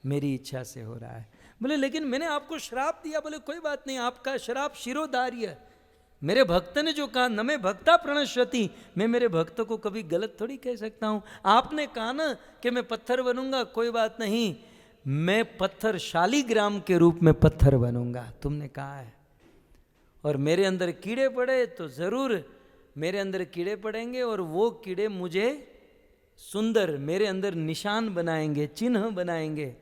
मेरी इच्छा से हो रहा है। बोले लेकिन मैंने आपको श्राप दिया। बोले कोई बात नहीं, आपका श्राप शिरोधार्य है। मेरे भक्त ने जो कहा न मैं भक्ता प्रणश्यति, मैं मेरे भक्त को कभी गलत थोड़ी कह सकता हूं। आपने कहा ना कि मैं पत्थर बनूंगा, कोई बात नहीं, मैं पत्थर शालिग्राम के रूप में पत्थर बनूंगा, तुमने कहा है। और मेरे अंदर कीड़े पड़े तो जरूर मेरे अंदर कीड़े पड़ेंगे, और वो कीड़े मुझे सुंदर मेरे अंदर निशान बनाएंगे, चिन्ह बनाएंगे,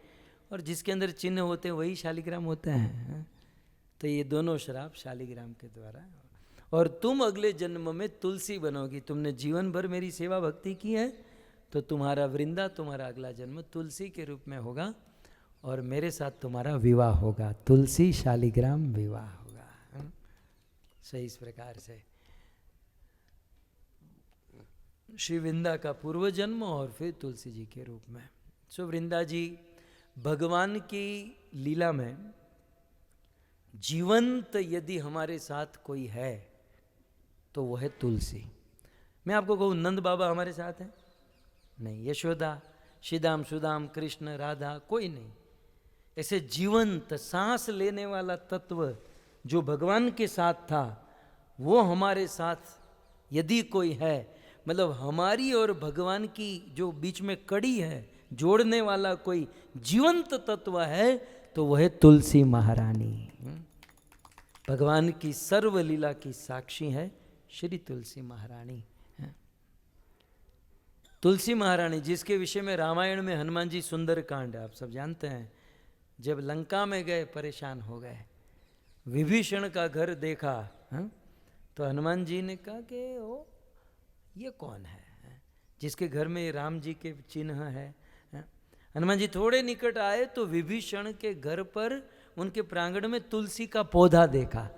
और जिसके अंदर चिन्ह होते हैं वही शालिग्राम होते हैं। तो ये दोनों श्राप शालिग्राम के द्वारा। और तुम अगले जन्म में तुलसी बनोगी। तुमने जीवन भर मेरी सेवा भक्ति की है, तो तुम्हारा वृंदा, तुम्हारा अगला जन्म तुलसी के रूप में होगा, और मेरे साथ तुम्हारा विवाह होगा, तुलसी शालिग्राम विवाह होगा। सही इस प्रकार से श्री वृंदा का पूर्व जन्म और फिर तुलसी जी के रूप में। सो वृंदा जी भगवान की लीला में जीवंत यदि हमारे साथ कोई है तो वो है तुलसी। मैं आपको कहूँ नंद बाबा हमारे साथ हैं? नहीं। यशोदा, श्रीदाम, सुदाम, कृष्ण, राधा, कोई नहीं। ऐसे जीवंत सांस लेने वाला तत्व जो भगवान के साथ था, वो हमारे साथ यदि कोई है, मतलब हमारी और भगवान की जो बीच में कड़ी है, जोड़ने वाला कोई जीवंत तत्व है, तो वह है तुलसी महारानी। भगवान की सर्व लीला की साक्षी है श्री तुलसी महारानी। तुलसी महारानी जिसके विषय में रामायण में हनुमान जी सुंदर कांड आप सब जानते हैं। जब लंका में गए परेशान हो गए, विभीषण का घर देखा, तो हनुमान जी ने कहा कि ओ ये कौन है जिसके घर में राम जी के चिन्ह है। हनुमान जी थोड़े निकट आए तो विभीषण के घर पर उनके प्रांगण में तुलसी का पौधा देखा,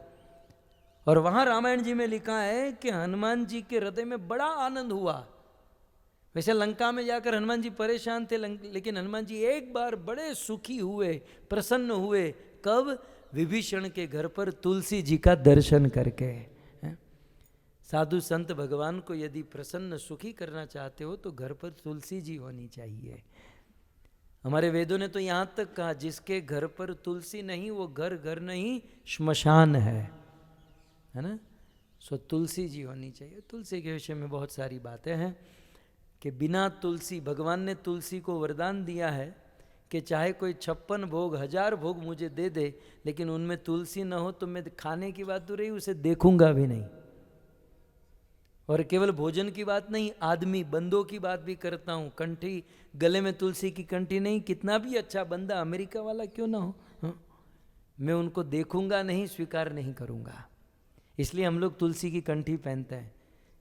और वहां रामायण जी में लिखा है कि हनुमान जी के हृदय में बड़ा आनंद हुआ। वैसे लंका में जाकर हनुमान जी परेशान थे, लेकिन हनुमान जी एक बार बड़े सुखी हुए, प्रसन्न हुए। कब? विभीषण के घर पर तुलसी जी का दर्शन करके। साधु संत भगवान को यदि प्रसन्न सुखी करना चाहते हो तो घर पर तुलसी जी होनी चाहिए। हमारे वेदों ने तो यहाँ तक कहा जिसके घर पर तुलसी नहीं वो घर घर नहीं श्मशान है ना। सो तुलसी जी होनी चाहिए। तुलसी के विषय में बहुत सारी बातें हैं कि बिना तुलसी, भगवान ने तुलसी को वरदान दिया है कि चाहे कोई 56 भोग 1000 भोग मुझे दे दे, लेकिन उनमें तुलसी न हो तो मैं खाने की बात तो रही, उसे देखूंगा भी नहीं। और केवल भोजन की बात नहीं, आदमी बंदों की बात भी करता हूँ। कंठी, गले में तुलसी की कंठी नहीं, कितना भी अच्छा बंदा अमेरिका वाला क्यों ना हो, मैं उनको देखूंगा नहीं, स्वीकार नहीं करूंगा। इसलिए हम लोग तुलसी की कंठी पहनते हैं।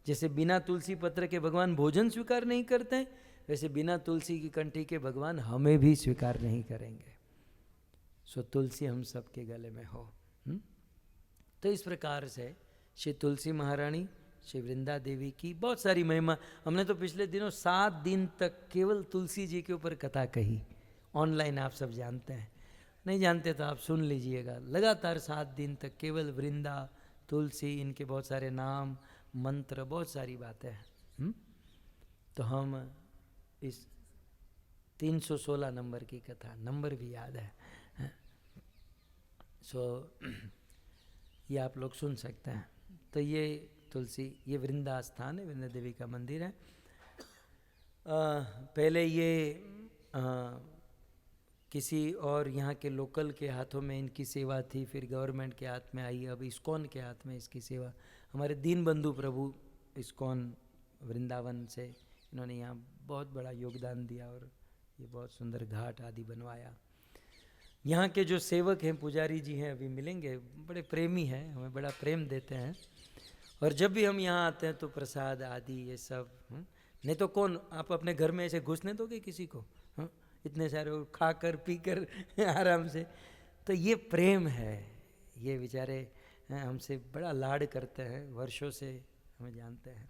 जैसे बिना तुलसी पत्र के भगवान भोजन स्वीकार नहीं करते हैं, वैसे बिना तुलसी की कंठी के भगवान हमें भी स्वीकार नहीं करेंगे। सो तुलसी हम सबके गले में हो। तो इस प्रकार से श्री तुलसी महारानी, श्री वृंदा देवी की बहुत सारी महिमा। हमने तो पिछले दिनों 7 दिन तक केवल तुलसी जी के ऊपर कथा कही। ऑनलाइन आप सब जानते हैं, नहीं जानते तो आप सुन लीजिएगा। लगातार 7 दिन तक केवल वृंदा, तुलसी, इनके बहुत सारे नाम, मंत्र, बहुत सारी बातें हैं। तो हम इस 316 नंबर की कथा, नंबर भी याद है, सो ये आप लोग सुन सकते हैं। तो ये तुलसी, ये वृंदा स्थान है, वृंदा देवी का मंदिर है। पहले ये किसी और यहाँ के लोकल के हाथों में इनकी सेवा थी, फिर गवर्नमेंट के हाथ में आई, अब इस्कॉन के हाथ में इसकी सेवा। हमारे दीन बंधु प्रभु इस्कॉन वृंदावन से, इन्होंने यहाँ बहुत बड़ा योगदान दिया और ये बहुत सुंदर घाट आदि बनवाया। यहाँ के जो सेवक हैं, पुजारी जी हैं, अभी मिलेंगे, बड़े प्रेमी हैं, हमें बड़ा प्रेम देते हैं। और जब भी हम यहाँ आते हैं तो प्रसाद आदि ये सब नहीं तो कौन, आप अपने घर में ऐसे घुसने दोगे किसी को? हाँ, इतने सारे खाकर पीकर आराम से। तो ये प्रेम है, ये बेचारे हमसे बड़ा लाड करते हैं, वर्षों से हमें जानते हैं।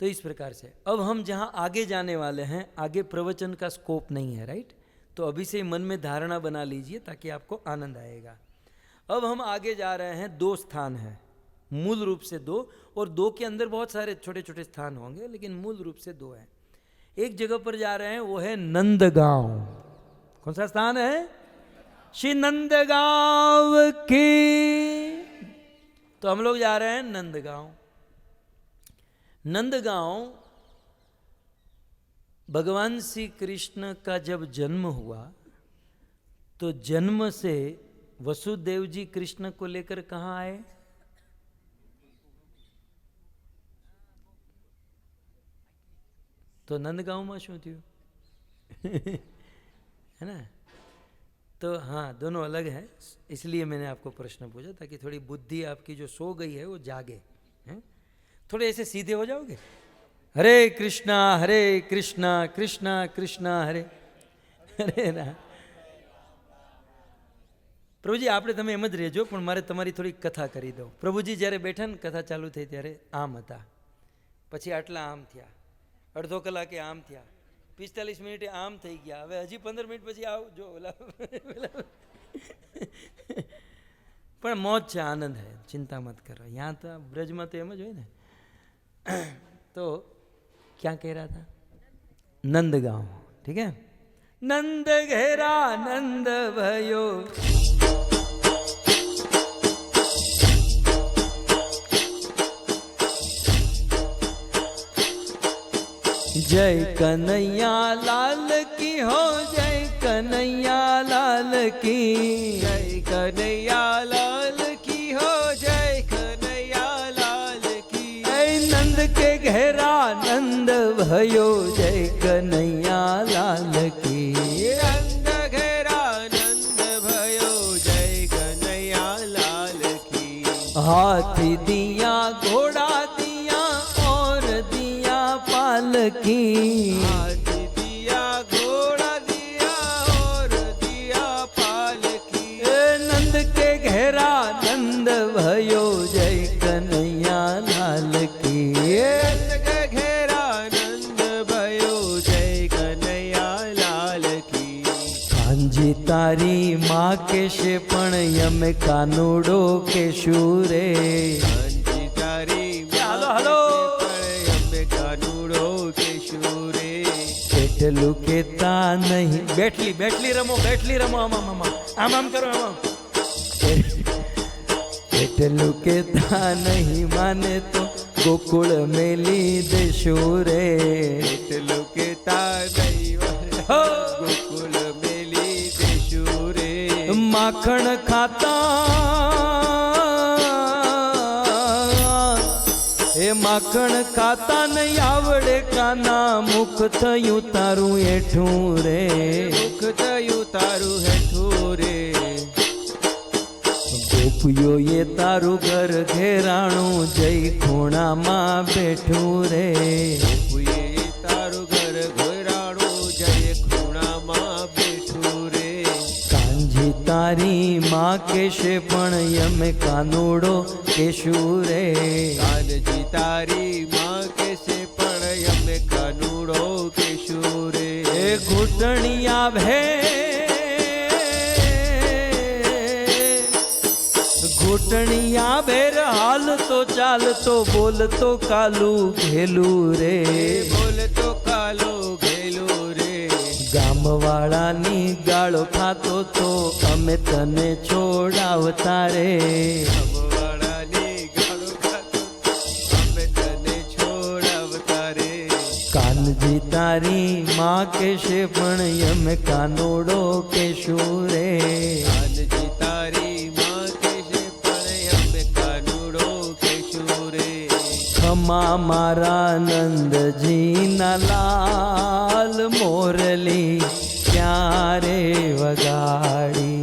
तो इस प्रकार से अब हम जहाँ आगे जाने वाले हैं, आगे प्रवचन का स्कोप नहीं है, राइट? तो अभी से मन में धारणा बना लीजिए ताकि आपको आनंद आएगा। अब हम आगे जा रहे हैं, 2 स्थान हैं, मूल रूप से 2, और 2 के अंदर बहुत सारे छोटे छोटे स्थान होंगे, लेकिन मूल रूप से 2 हैं। एक जगह पर जा रहे हैं, वो है नंदगांव। कौन सा स्थान है? श्री नंदगांव की। तो हम लोग जा रहे हैं नंदगांव। नंदगांव भगवान श्री कृष्ण का जब जन्म हुआ तो जन्म से वसुदेव जी कृष्ण को लेकर कहाँ आए? तो नंदगांव में शू थी है ना? तो हाँ, दोनों अलग हैं, इसलिए मैंने आपको प्रश्न पूछा ताकि थोड़ी बुद्धि आपकी जो सो गई है वो जागे। हैं? थोड़े ऐसे सीधे हो जाओगे। हरे कृष्णा कृष्णा कृष्णा हरे हरे राम। પ્રભુજી આપણે તમે એમ જ રહેજો, પણ મારે તમારી થોડી કથા કરી દઉં. પ્રભુજી જ્યારે બેઠા ને કથા ચાલુ થઈ ત્યારે આમ હતા, પછી આટલા આમ થયા, અડધો કલાકે આમ થયા, 45 મિનિટે આમ થઈ ગયા, હવે હજી 15 મિનિટ પછી આવ જો ઓલા પણ મોજ છે, આનંદ है, चिंता मत करो. यहाँ तो ब्रज में तो एम ज हो ने. तो क्या कह रहा था? नंदगांव. ठीक है. नंद घेरा नंद भयो, जय कन्हैया लाल की हो, जय कन्हैया लाल की, जय कन्हैया लाल की हो, जय कन्हैया लाल की. नंद के घेरा नंद भयो, जय कन्हैया लाल की. नंद घेरा नंद भयो, जय कन्हैया लाल की. हाथी दिया घोड़ा दिया और दिया पालकी, हाथी दिया घोड़ा दिया और दिया पालकी. नंद के घेरा नंद भयो, जय कन्हैया लाल की. नंद के घेरा नंद भयो, जय कन्हैया लाल की. कांजी तारी माँ के शेपण यम कानूडो के शूरे. कांची तारी हलो हलो यमे कानूडो के शूरे. बेटलू केता नहीं, बैठली बैठली रमो, बैठली रमो, आम आम आम आम करो, आम बेटलू केता नहीं माने तो गोकुल मेली देशूरे. बेटलू के ताई हो गोकुल मेली देशूरे. माखण खाता એ માખણ ખાતા નહીં આવડે કાના, મુખ થયું તારું એઠું રે. મુખ થયું તારું હેઠું રે. ગોપીઓ એ તારું ઘર ઘેરાણું, જઈ ખૂણામાં બેઠું રે. ગોપીએ તારું ઘર ઘોરાણું, જય ખૂણામાં બેઠું રે. કાંજી તારી માં કેશે પણ યમે કાનુડો કેશુ રે. કાનજી તારી માં કેસે પણ યમે કાનુડો કેશુ રે. એ ઘૂંટણિયા ભે ઘૂંટણિયા ભેર હાલ તો ચાલ તો બોલ તો કાલુ ઘેલું રે. બોલ તો કાલો ઘેલો રે. ગામવાળાની ગાળો ખાતો તો અમે તને છોડાવતા રે. અમવાળાની ગાળો ખાતો અમે તને છોડાવતા રે. કાનજી તારી માં કેશે પણ યમે કાનોડો કેશુ રે. કાનજી તારી માં કેશે પણ યમે કાનુડો કેશુ રે. ખમા મારા નંદજી ના લાલ, મોરલી ક્યારે વગાડી.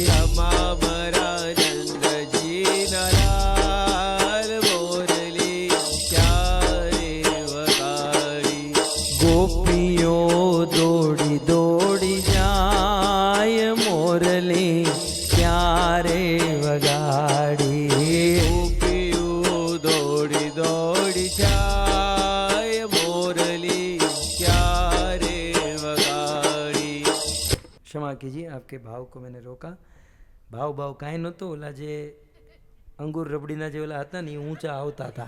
क्षमा मरा नंदजी नालाल, मोरली क्यारे वगाड़ी. ક્યારે વગાડી. ગોપીઓ દોડી દોડી જાય, મોરલી ક્યારે વગાડી. क्षमा कीजिए, आपके भाव को मैंने रोका. ભાવ કાંઈ નહોતો, ઓલા જે અંગુર રબડીના જે ઓલા હતા ને એ ઊંચા આવતા હતા,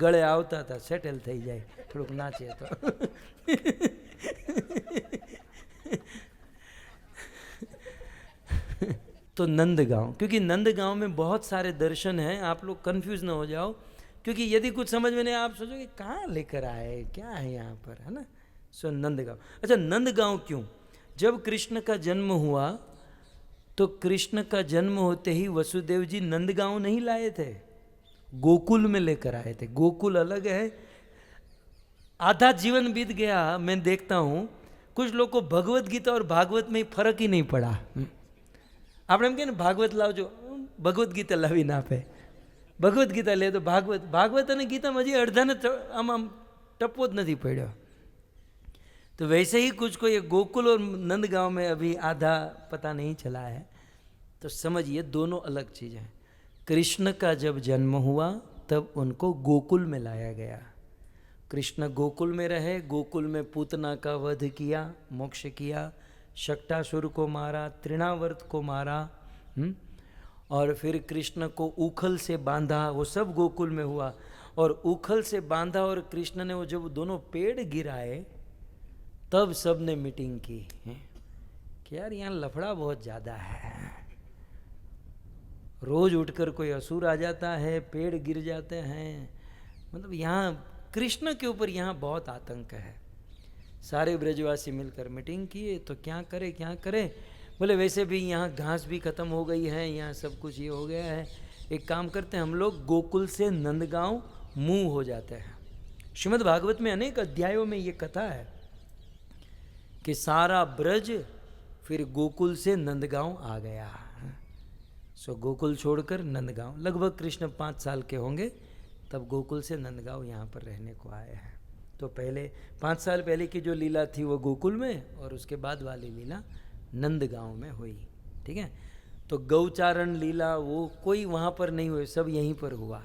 ગળે આવતા હતા, સેટલ થઈ જાય થોડુંક નાચે તો. तो नंदगांव, क्योंकि नंदगांव में बहुत सारे दर्शन हैं, आप लोग कंफ्यूज ना हो जाओ, क्योंकि यदि कुछ समझ में नहीं आप सोचोगे कहाँ लेकर आए, क्या है यहाँ पर, है ना. सो नंदगांव. अच्छा, नंदगांव क्यों? जब कृष्ण का जन्म हुआ तो कृष्ण का जन्म होते ही वसुदेव जी नंदगांव नहीं लाए थे, गोकुल में लेकर आए थे. गोकुल अलग है. आधा जीवन बीत गया, मैं देखता हूँ कुछ लोग को भगवत गीता और भागवत में फर्क ही नहीं पड़ा. આપણે એમ કે ને ભાગવત લાવજો, ભગવદ્ ગીતા લાવી ના આપે. ભગવદ્ ગીતા લે તો ભાગવત અને ગીતામાં હજી અડધાને આમ ટપવો જ નથી પડ્યો. तो वैसे ही कुछ को ये गोकुल और नंदगांव में अभी आधा पता नहीं चला है. तो समझिए दोनों अलग चीज़ हैं. कृष्ण का जब जन्म हुआ तब उनको गोकुल में लाया गया. कृष्ण गोकुल में रहे, गोकुल में पूतना का वध किया, मोक्ष किया, शक्टासुर को मारा, तृणावर्त को मारा, और फिर कृष्ण को उखल से बांधा. वो सब गोकुल में हुआ. और उखल से बांधा और कृष्ण ने वो जब दोनों पेड़ गिराए तब सब ने मीटिंग की कि यार यहाँ लफड़ा बहुत ज़्यादा है. रोज उठकर कोई असुर आ जाता है, पेड़ गिर जाते हैं, मतलब यहाँ कृष्ण के ऊपर यहाँ बहुत आतंक है. सारे ब्रजवासी मिलकर मीटिंग किए तो क्या करे क्या करे. बोले वैसे भी यहाँ घास भी खत्म हो गई है, यहाँ सब कुछ ये हो गया है, एक काम करते हैं हम लोग गोकुल से नंदगांव मूव हो जाते हैं. श्रीमद् भागवत में अनेक अध्यायों में ये कथा है कि सारा ब्रज फिर गोकुल से नंदगांव आ गया. सो गोकुल छोड़कर नंदगांव, लगभग कृष्ण 5 साल के होंगे तब गोकुल से नंदगांव यहाँ पर रहने को आए हैं. तो पहले 5 साल पहले की जो लीला थी वो गोकुल में, और उसके बाद वाली लीला नंदगांव में हुई. ठीक है. तो गौचारण लीला वो कोई वहाँ पर नहीं हुई, सब यहीं पर हुआ.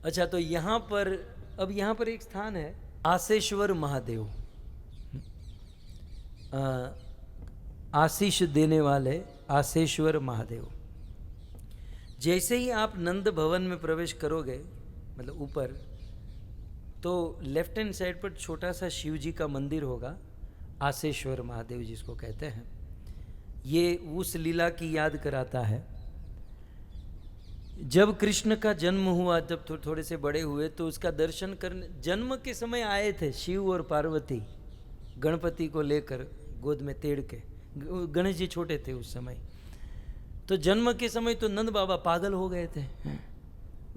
अच्छा, तो यहाँ पर अब यहाँ पर एक स्थान है आसेश्वर महादेव, आशीष देने वाले आसेश्वर महादेव. जैसे ही आप नंद भवन में प्रवेश करोगे, मतलब ऊपर, तो लेफ्ट हैंड साइड पर छोटा सा शिव जी का मंदिर होगा, आसेश्वर महादेव जिसको कहते हैं. ये उस लीला की याद कराता है. जब कृष्ण का जन्म हुआ, जब थोड़े से बड़े हुए तो उसका दर्शन करने जन्म के समय आए थे शिव और पार्वती, गणपति को लेकर गोद में तेड़ के. गणेश जी छोटे थे उस समय. तो जन्म के समय तो नंद बाबा पागल हो गए थे.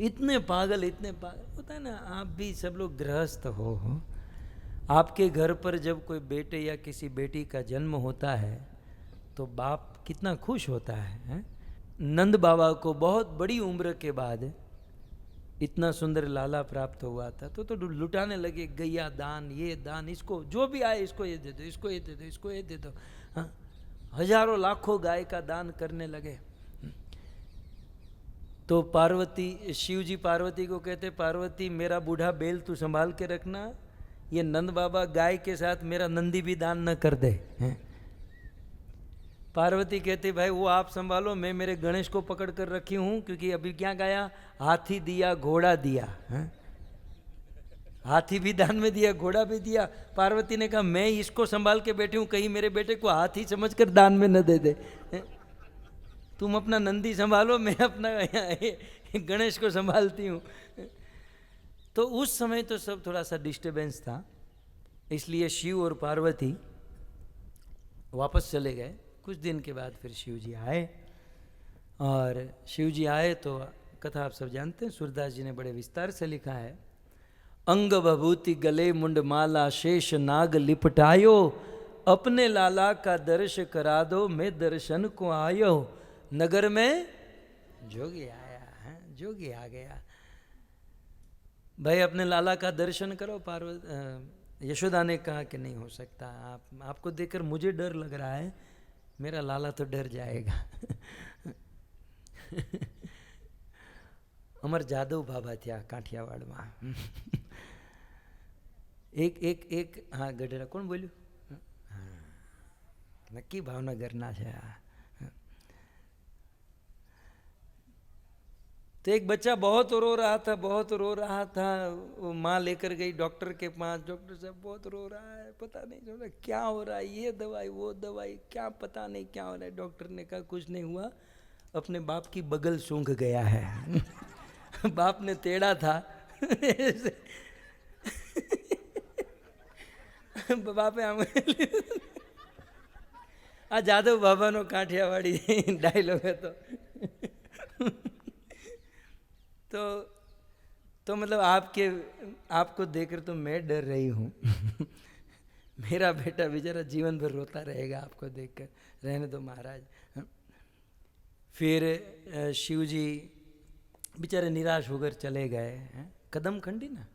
इतने पागल होता है ना. आप भी सब लोग गृहस्थ हो, आपके घर पर जब कोई बेटे या किसी बेटी का जन्म होता है तो बाप कितना खुश होता है. नंद बाबा को बहुत बड़ी उम्र के बाद इतना सुंदर लाला प्राप्त हुआ था, तो लुटाने लगे, गैया दान, ये दान, इसको जो भी आए इसको ये दे दो, इसको ये दे दो, इसको ये दे दो. हाँ, हजारों लाखों गाय का दान करने लगे. तो पार्वती, शिव जी पार्वती को कहते, पार्वती मेरा बूढ़ा बैल तू संभाल के रखना, ये नंद बाबा गाय के साथ मेरा नंदी भी दान न कर दे. पार्वती कहती भाई वो आप संभालो, मैं मेरे गणेश को पकड़ कर रखी हूँ, क्योंकि अभी क्या गाया, हाथी दिया घोड़ा दिया. हाथी भी दान में दिया, घोड़ा भी दिया. पार्वती ने कहा मैं इसको संभाल के बैठी हूँ, कहीं मेरे बेटे को हाथी समझकर दान में न दे दे. तुम अपना नंदी संभालो, मैं अपना गणेश को संभालती हूँ. तो उस समय तो सब थोड़ा सा डिस्टर्बेंस था, इसलिए शिव और पार्वती वापस चले गए. कुछ दिन के बाद फिर शिव जी आए, और शिव जी आए तो कथा आप सब जानते हैं, सूरदास जी ने बड़े विस्तार से लिखा है. अंग भभूति गले मुंड माला शेष नाग लिपटायो, अपने लाला का दर्श करा दो, मैं दर्शन को आयो. नगर में जोगी आया है, जोगी आ गया. भाई अपने लाला का दर्शन करो. यशोदा ने कहा कि नहीं हो सकता, आपको देखकर मुझे डर लग रहा है, मेरा लाला तो डर जाएगा। अमर जादव बाबा थया काठियावाड़માં। એક હા ગઢેરા કોણ બોલ્યું? હા નક્કી ભાવનગરના છે આ। तो एक बच्चा बहुत रो रहा था, बहुत रो रहा था। वो माँ लेकर गई डॉक्टर के पास। डॉक्टर साहब बहुत रो रहा है, पता नहीं चल रहा क्या हो रहा है, ये दवाई वो दवाई, क्या पता नहीं क्या हो रहा है। डॉक्टर ने कहा कुछ नहीं हुआ, अपने बाप की बगल सूंघ गया है। बाप ने तेड़ा था। बापे आम आ जादव बाबा नो काठियावाड़ी डायलॉग है। तो मतलब आपको देखकर तो मैं डर रही हूँ। मेरा बेटा बेचारा जीवन भर रोता रहेगा आपको देखकर। रहने दो महाराज। फिर शिव जी बेचारे निराश होकर चले गए। कदम खंडी ना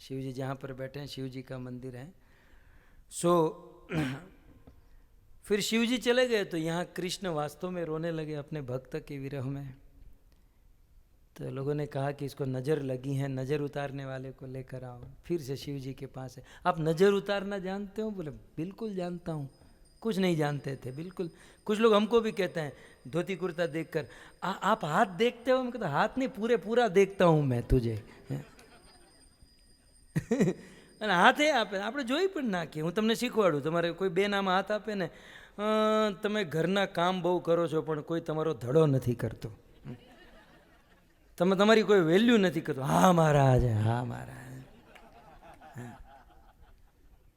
शिव जी जहाँ पर बैठे हैं, शिव जी का मंदिर है। फिर शिव जी चले गए तो यहाँ कृष्ण वास्तव में रोने लगे अपने भक्त के विरह में। तो लोगों ने कहा कि इसको नज़र लगी है, नज़र उतारने वाले को लेकर आओ। फिर से शिव जी के पास है। आप नज़र उतारना जानते हो? बोले बिल्कुल जानता हूँ। कुछ नहीं जानते थे बिल्कुल। कुछ लोग हमको भी कहते हैं धोती कुर्ता देखकर, आप हाथ देखते हो? मैं कहता हाथ नहीं, पूरा देखता हूँ मैं तुझे। અને હાથે આપે આપણે જોઈ પણ નાખીએ। હું તમને શીખવાડું, તમારે કોઈ બેન આમાં હાથ આપે ને, તમે ઘરના કામ બહુ કરો છો પણ કોઈ તમારો ધડો નથી કરતો, તમે તમારી કોઈ વેલ્યુ નથી કરતો। હા મહારાજ, હા મહારાજ।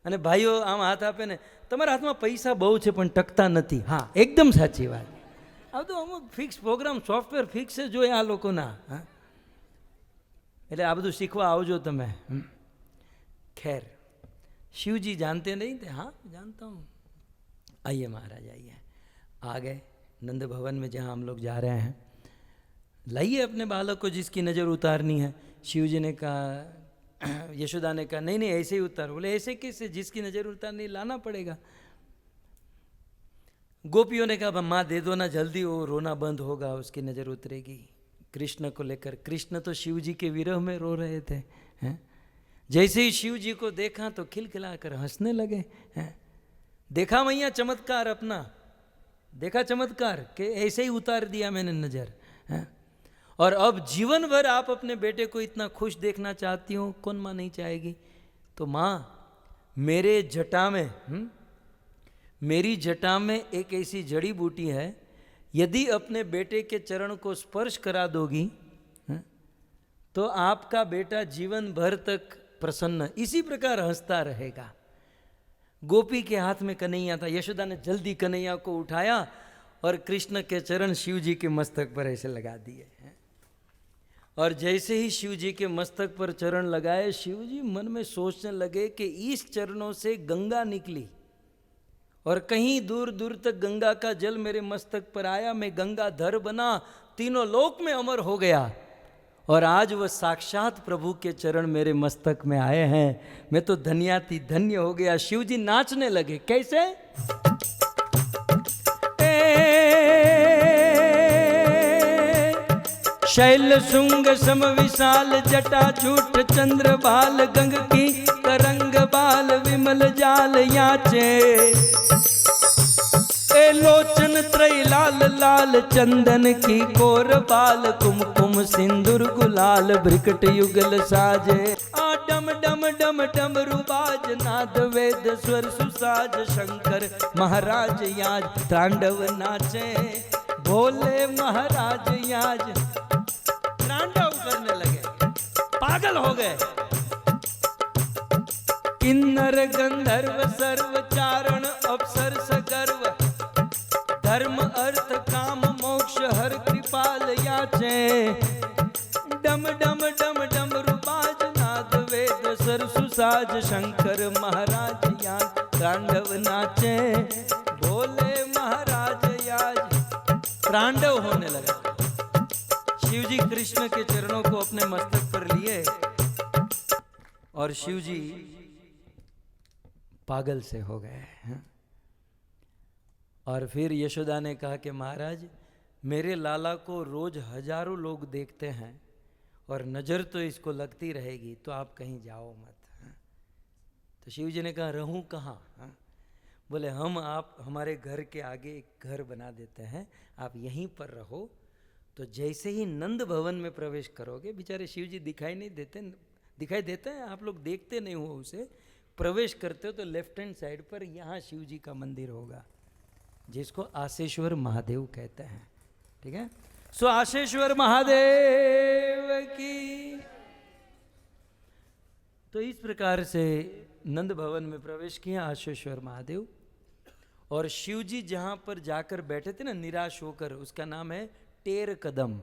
અને ભાઈઓ આમ હાથ આપે ને, તમારા હાથમાં પૈસા બહુ છે પણ ટકતા નથી। હા એકદમ સાચી વાત। આ તો અમુક ફિક્સ પ્રોગ્રામ સોફ્ટવેર ફિક્સ જ હોય આ લોકોના। એટલે આ બધું શીખવા આવજો તમે। खैर शिव जी जानते नहीं थे? हाँ जानता हूँ। आइए महाराज आइए। आ गए नंद भवन में जहाँ हम लोग जा रहे हैं। लाइए अपने बालक को जिसकी नज़र उतारनी है। शिव जी ने कहा, यशोदा ने कहा नहीं नहीं ऐसे ही उतारो। बोले ऐसे कैसे, जिसकी नज़र उतारनी लाना पड़ेगा। गोपियों ने कहा माँ दे दो ना जल्दी, वो रोना बंद होगा, उसकी नज़र उतरेगी। कृष्ण को लेकर, कृष्ण तो शिव जी के विरह में रो रहे थे। हैं? जैसे ही शिव जी को देखा तो खिलखिलाकर हंसने लगे। हैं? देखा मैया चमत्कार अपना, देखा चमत्कार कि ऐसे ही उतार दिया मैंने नज़र। हैं? और अब जीवन भर आप अपने बेटे को इतना खुश देखना चाहती हो, कौन माँ नहीं चाहेगी? तो माँ मेरे जटा में मेरी जटा में एक ऐसी जड़ी बूटी है, यदि अपने बेटे के चरण को स्पर्श करा दोगी तो आपका बेटा जीवन भर तक प्रसन्न इसी प्रकार हंसता रहेगा। गोपी के हाथ में कन्हैया था। यशोदा ने जल्दी कन्हैया को उठाया और कृष्ण के चरण शिव जी के मस्तक पर ऐसे लगा दिए। और जैसे ही शिव जी के मस्तक पर चरण लगाए, शिव जी मन में सोचने लगे कि इस चरणों से गंगा निकली और कहीं दूर दूर तक गंगा का जल मेरे मस्तक पर आया, मैं गंगाधर बना, तीनों लोक में अमर हो गया। और आज वह साक्षात प्रभु के चरण मेरे मस्तक में आए हैं, मैं तो धन्याति धन्य हो गया। शिव जी नाचने लगे। कैसे? शैल शुंग सम विशाल जटा झूठ चंद्र बाल, गंग की तरंग बाल विमल जाल याचे। लोचन त्रय लाल लाल चंदन की कोर बाल, कुमकुम सिंदूर गुलाल भ्रिकट युगल साजे। आ डम डम डम डम रुबाज नाद वेद स्वर सुसाज, शंकर महाराज याज तांडव नाचे, भोले महाराज याज तांडव करने लगे, पागल हो गए। किन्नर गंधर्व सर्व चारण अप्सर सगर्व, धर्म अर्थ काम मोक्ष हर कृपाल याचे। डम डम डम डम रुबाज नाद वेद सर सुसाज, शंकर महाराज याज तांडव नाचे, भोले महाराज याज। तांडव होने लगा। शिव जी कृष्ण के चरणों को अपने मस्तक पर लिए और शिव जी पागल से हो गए। और फिर यशोदा ने कहा कि महाराज मेरे लाला को रोज हजारों लोग देखते हैं और नज़र तो इसको लगती रहेगी, तो आप कहीं जाओ मत। तो शिव जी ने कहा रहूं कहाँ? बोले हम आप हमारे घर के आगे एक घर बना देते हैं, आप यहीं पर रहो। तो जैसे ही नंद भवन में प्रवेश करोगे, बेचारे शिव जी दिखाई नहीं देते, दिखाई देते हैं, आप लोग देखते नहीं हो उसे, प्रवेश करते हो तो लेफ्ट हैंड साइड पर यहाँ शिव जी का मंदिर होगा, जिसको आशेश्वर महादेव कहते हैं। ठीक है, सो आशेश्वर महादेव की। तो इस प्रकार से नंद भवन में प्रवेश किया आशेश्वर महादेव। और शिव जी जहां पर जाकर बैठे थे ना निराश होकर, उसका नाम है टेर कदम।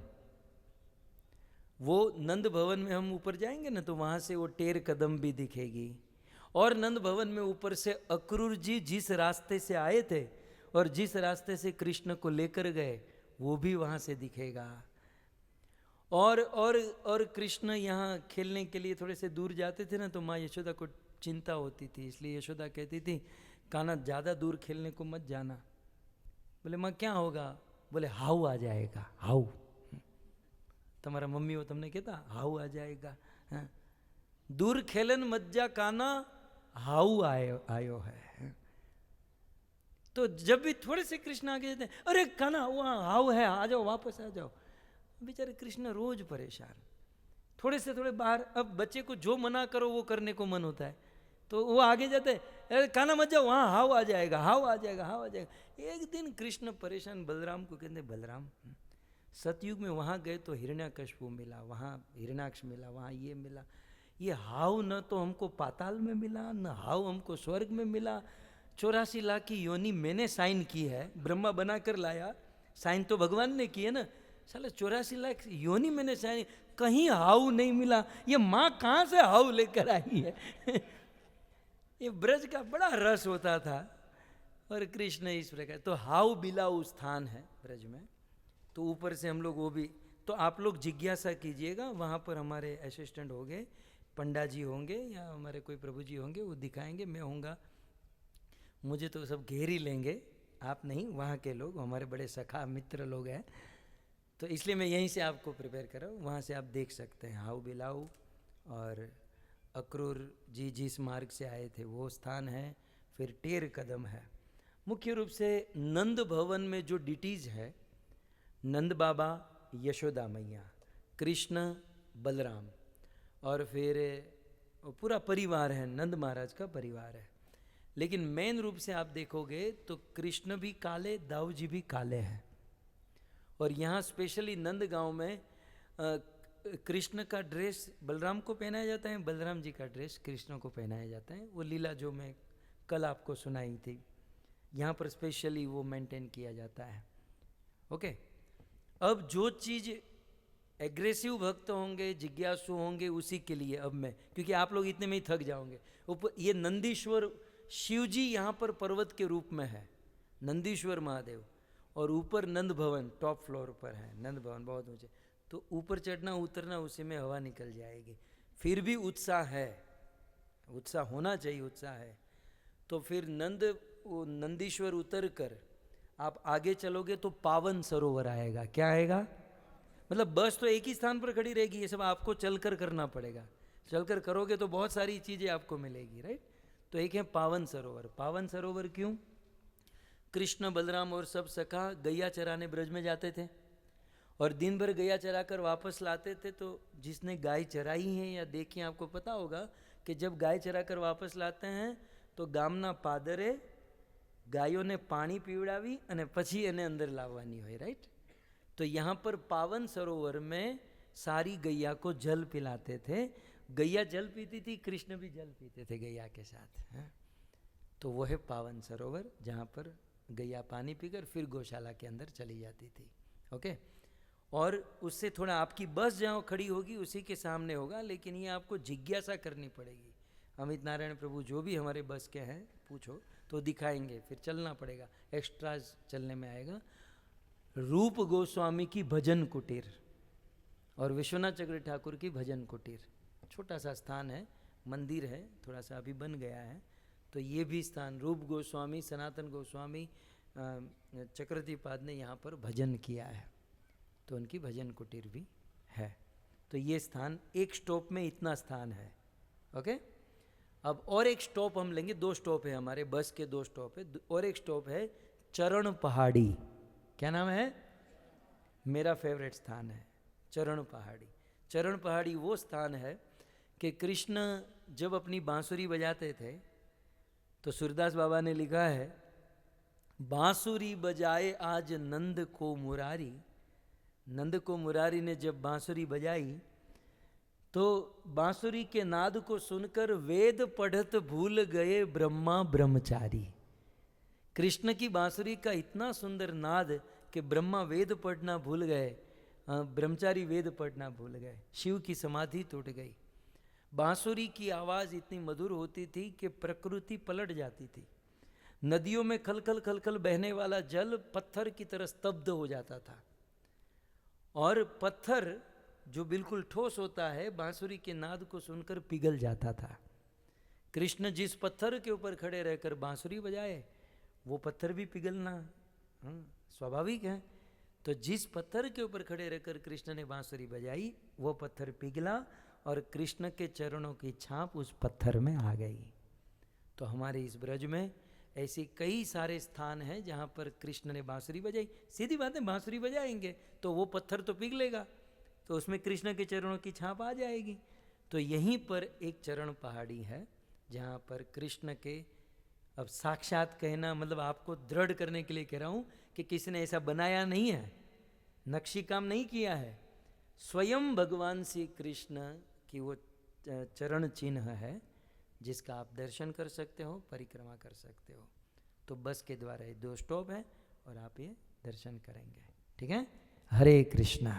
वो नंद भवन में हम ऊपर जाएंगे ना, तो वहां से वो टेर कदम भी दिखेगी। और नंद भवन में ऊपर से अक्रूर जी जिस रास्ते से आए थे और जिस रास्ते से कृष्ण को लेकर गए, वो भी वहां से दिखेगा। और कृष्ण यहाँ खेलने के लिए थोड़े से दूर जाते थे ना, तो माँ यशोदा को चिंता होती थी, इसलिए यशोदा कहती थी कान्हा ज़्यादा दूर खेलने को मत जाना। बोले माँ क्या होगा? बोले हाउ आ जाएगा, हाउ। तुम्हारा मम्मी वो तुमने कहता हाउ आ जाएगा। हाँ? दूर खेलन मत जा कान्हा, हाउ आयो है। तो जब भी थोड़े से कृष्ण आगे जाते हैं, अरे कान्हा वहाँ हाउ है, आ जाओ वापस आ जाओ। बेचारे कृष्ण रोज परेशान, थोड़े से थोड़े बाहर। अब बच्चे को जो मना करो वो करने को मन होता है, तो वो आगे जाते हैं, अरे कान्हा मत जाओ, वहाँ हाउ आ जाएगा, हाउ आ जाएगा, हाउ आ जाएगा। एक दिन कृष्ण परेशान बलराम को कहते बलराम सतयुग में वहाँ गए तो हिरण्याकश्यप मिला, वहाँ हिरण्याक्ष मिला, वहाँ ये मिला, ये हाउ न तो हमको पाताल में मिला, न हाउ हमको स्वर्ग में मिला। 84 लाख की योनि मैंने साइन की है, ब्रह्मा बना कर लाया, साइन तो भगवान ने की है ना। साला 84 लाख योनि मैंने साइन, कहीं हाउ नहीं मिला। ये माँ कहाँ से हाउ लेकर आई है? ये ब्रज का बड़ा रस होता था। और कृष्ण इस प्रकार, तो हाउ बिलाऊ स्थान है ब्रज में। तो ऊपर से हम लोग वो भी, तो आप लोग जिज्ञासा कीजिएगा, वहाँ पर हमारे असिस्टेंट होंगे, पंडा जी होंगे या हमारे कोई प्रभु जी होंगे, वो दिखाएंगे। मैं होऊंगा, मुझे तो सब घेर ही लेंगे, आप नहीं, वहाँ के लोग हमारे बड़े सखा मित्र लोग हैं। तो इसलिए मैं यहीं से आपको प्रिपेयर कर रहा हूँ, वहाँ से आप देख सकते हैं हाउ बिलाऊ। और अक्रूर जी जिस मार्ग से आए थे वो स्थान है। फिर टेर कदम है। मुख्य रूप से नंद भवन में जो डिटीज है, नंद बाबा, यशोदा मैया, कृष्ण, बलराम, और फिर पूरा परिवार है, नंद महाराज का परिवार है। लेकिन मेन रूप से आप देखोगे तो कृष्ण भी काले, दाऊ जी भी काले हैं। और यहाँ स्पेशली नंद गांव में कृष्ण का ड्रेस बलराम को पहनाया जाता है, बलराम जी का ड्रेस कृष्ण को पहनाया जाता है। वो लीला जो मैं कल आपको सुनाई थी, यहाँ पर स्पेशली वो मेंटेन किया जाता है। ओके, अब जो चीज़ एग्रेसिव भक्त होंगे, जिज्ञासु होंगे, उसी के लिए अब मैं, क्योंकि आप लोग इतने में ही थक जाओगे। ऊपर ये नंदीश्वर शिव जी यहाँ पर पर्वत के रूप में है, नंदीश्वर महादेव, और ऊपर नंद भवन टॉप फ्लोर पर है। नंद भवन बहुत ऊंचे, तो ऊपर चढ़ना उतरना उसी में हवा निकल जाएगी। फिर भी उत्साह है, उत्साह होना चाहिए, उत्साह है। तो फिर नंदीश्वर उतर कर आप आगे चलोगे तो पावन सरोवर आएगा। क्या आएगा? मतलब बस तो एक ही स्थान पर खड़ी रहेगी, ये सब आपको चलकर करना पड़ेगा। चलकर करोगे तो बहुत सारी चीज़ें आपको मिलेगी, राइट। तो एक है पावन सरोवर। पावन सरोवर क्यों? कृष्ण, बलराम और सब सखा गैया चराने ब्रज में जाते थे और दिन भर गैया चरा कर वापस लाते थे। तो जिसने गाय चराई है या देखी, आपको पता होगा कि जब गाय चरा कर वापस लाते हैं तो गामना पादरे गायों ने पानी पीवડાવી અને પછી એને અંદર લાવવાની હોય, राइट। तो यहाँ पर पावन सरोवर में सारी गैया को जल पिलाते थे। गैया जल पीती थी, कृष्ण भी जल पीते थे गैया के साथ, है? तो वो है पावन सरोवर, जहाँ पर गैया पानी पीकर फिर गौशाला के अंदर चली जाती थी। ओके, और उससे थोड़ा आपकी बस जहाँ खड़ी होगी उसी के सामने होगा, लेकिन ये आपको जिज्ञासा करनी पड़ेगी। अमित नारायण प्रभु जो भी हमारे बस के हैं पूछो तो दिखाएंगे, फिर चलना पड़ेगा, एक्स्ट्राज चलने में आएगा। रूप गोस्वामी की भजन कुटीर और विश्वनाथ चक्र ठाकुर की भजन कुटीर, छोटा सा स्थान है, मंदिर है, थोड़ा सा अभी बन गया है। तो ये भी स्थान रूप गोस्वामी, सनातन गोस्वामी, चक्रवर्तीपाद ने यहाँ पर भजन किया है, तो उनकी भजन कुटीर भी है। तो ये स्थान, एक स्टॉप में इतना स्थान है। ओके, अब और एक स्टॉप हम लेंगे, 2 स्टॉप है हमारे, बस के 2 स्टॉप है, और एक स्टॉप है चरण पहाड़ी। क्या नाम है? मेरा फेवरेट स्थान है चरण पहाड़ी। चरण पहाड़ी वो स्थान है कि कृष्ण जब अपनी बांसुरी बजाते थे तो सूरदास बाबा ने लिखा है, बांसुरी बजाए आज नंद को मुरारी। नंद को मुरारी ने जब बांसुरी बजाई तो बांसुरी के नाद को सुनकर वेद पढ़त भूल गए ब्रह्मा ब्रह्मचारी। कृष्ण की बांसुरी का इतना सुंदर नाद कि ब्रह्मा वेद पढ़ना भूल गए, ब्रह्मचारी वेद पढ़ना भूल गए, शिव की समाधि टूट गई। बांसुरी की आवाज़ इतनी मधुर होती थी कि प्रकृति पलट जाती थी। नदियों में खलखल खलखल बहने वाला जल पत्थर की तरह स्तब्ध हो जाता था, और पत्थर जो बिल्कुल ठोस होता है बांसुरी के नाद को सुनकर पिघल जाता था। कृष्ण जिस पत्थर के ऊपर खड़े रहकर बांसुरी बजाए वो पत्थर भी पिघलना स्वाभाविक है। तो जिस पत्थर के ऊपर खड़े रहकर कृष्ण ने बांसुरी बजाई वो पत्थर पिघला और कृष्ण के चरणों की छाप उस पत्थर में आ गई। तो हमारे इस ब्रज में ऐसे कई सारे स्थान हैं जहाँ पर कृष्ण ने बांसुरी बजाई। सीधी बात है, बांसुरी बजाएंगे तो वो पत्थर तो पिघलेगा, तो उसमें कृष्ण के चरणों की छाप आ जाएगी। तो यहीं पर एक चरण पहाड़ी है जहाँ पर कृष्ण के, अब साक्षात कहना मतलब आपको दृढ़ करने के लिए कह रहा हूँ कि किसी ने ऐसा बनाया नहीं है, नक्शी काम नहीं किया है, स्वयं भगवान श्री कृष्ण की वो चरण चिन्ह है जिसका आप दर्शन कर सकते हो, परिक्रमा कर सकते हो। तो बस के द्वारा ये 2 स्टॉप है और आप ये दर्शन करेंगे। ठीक है, हरे कृष्णा।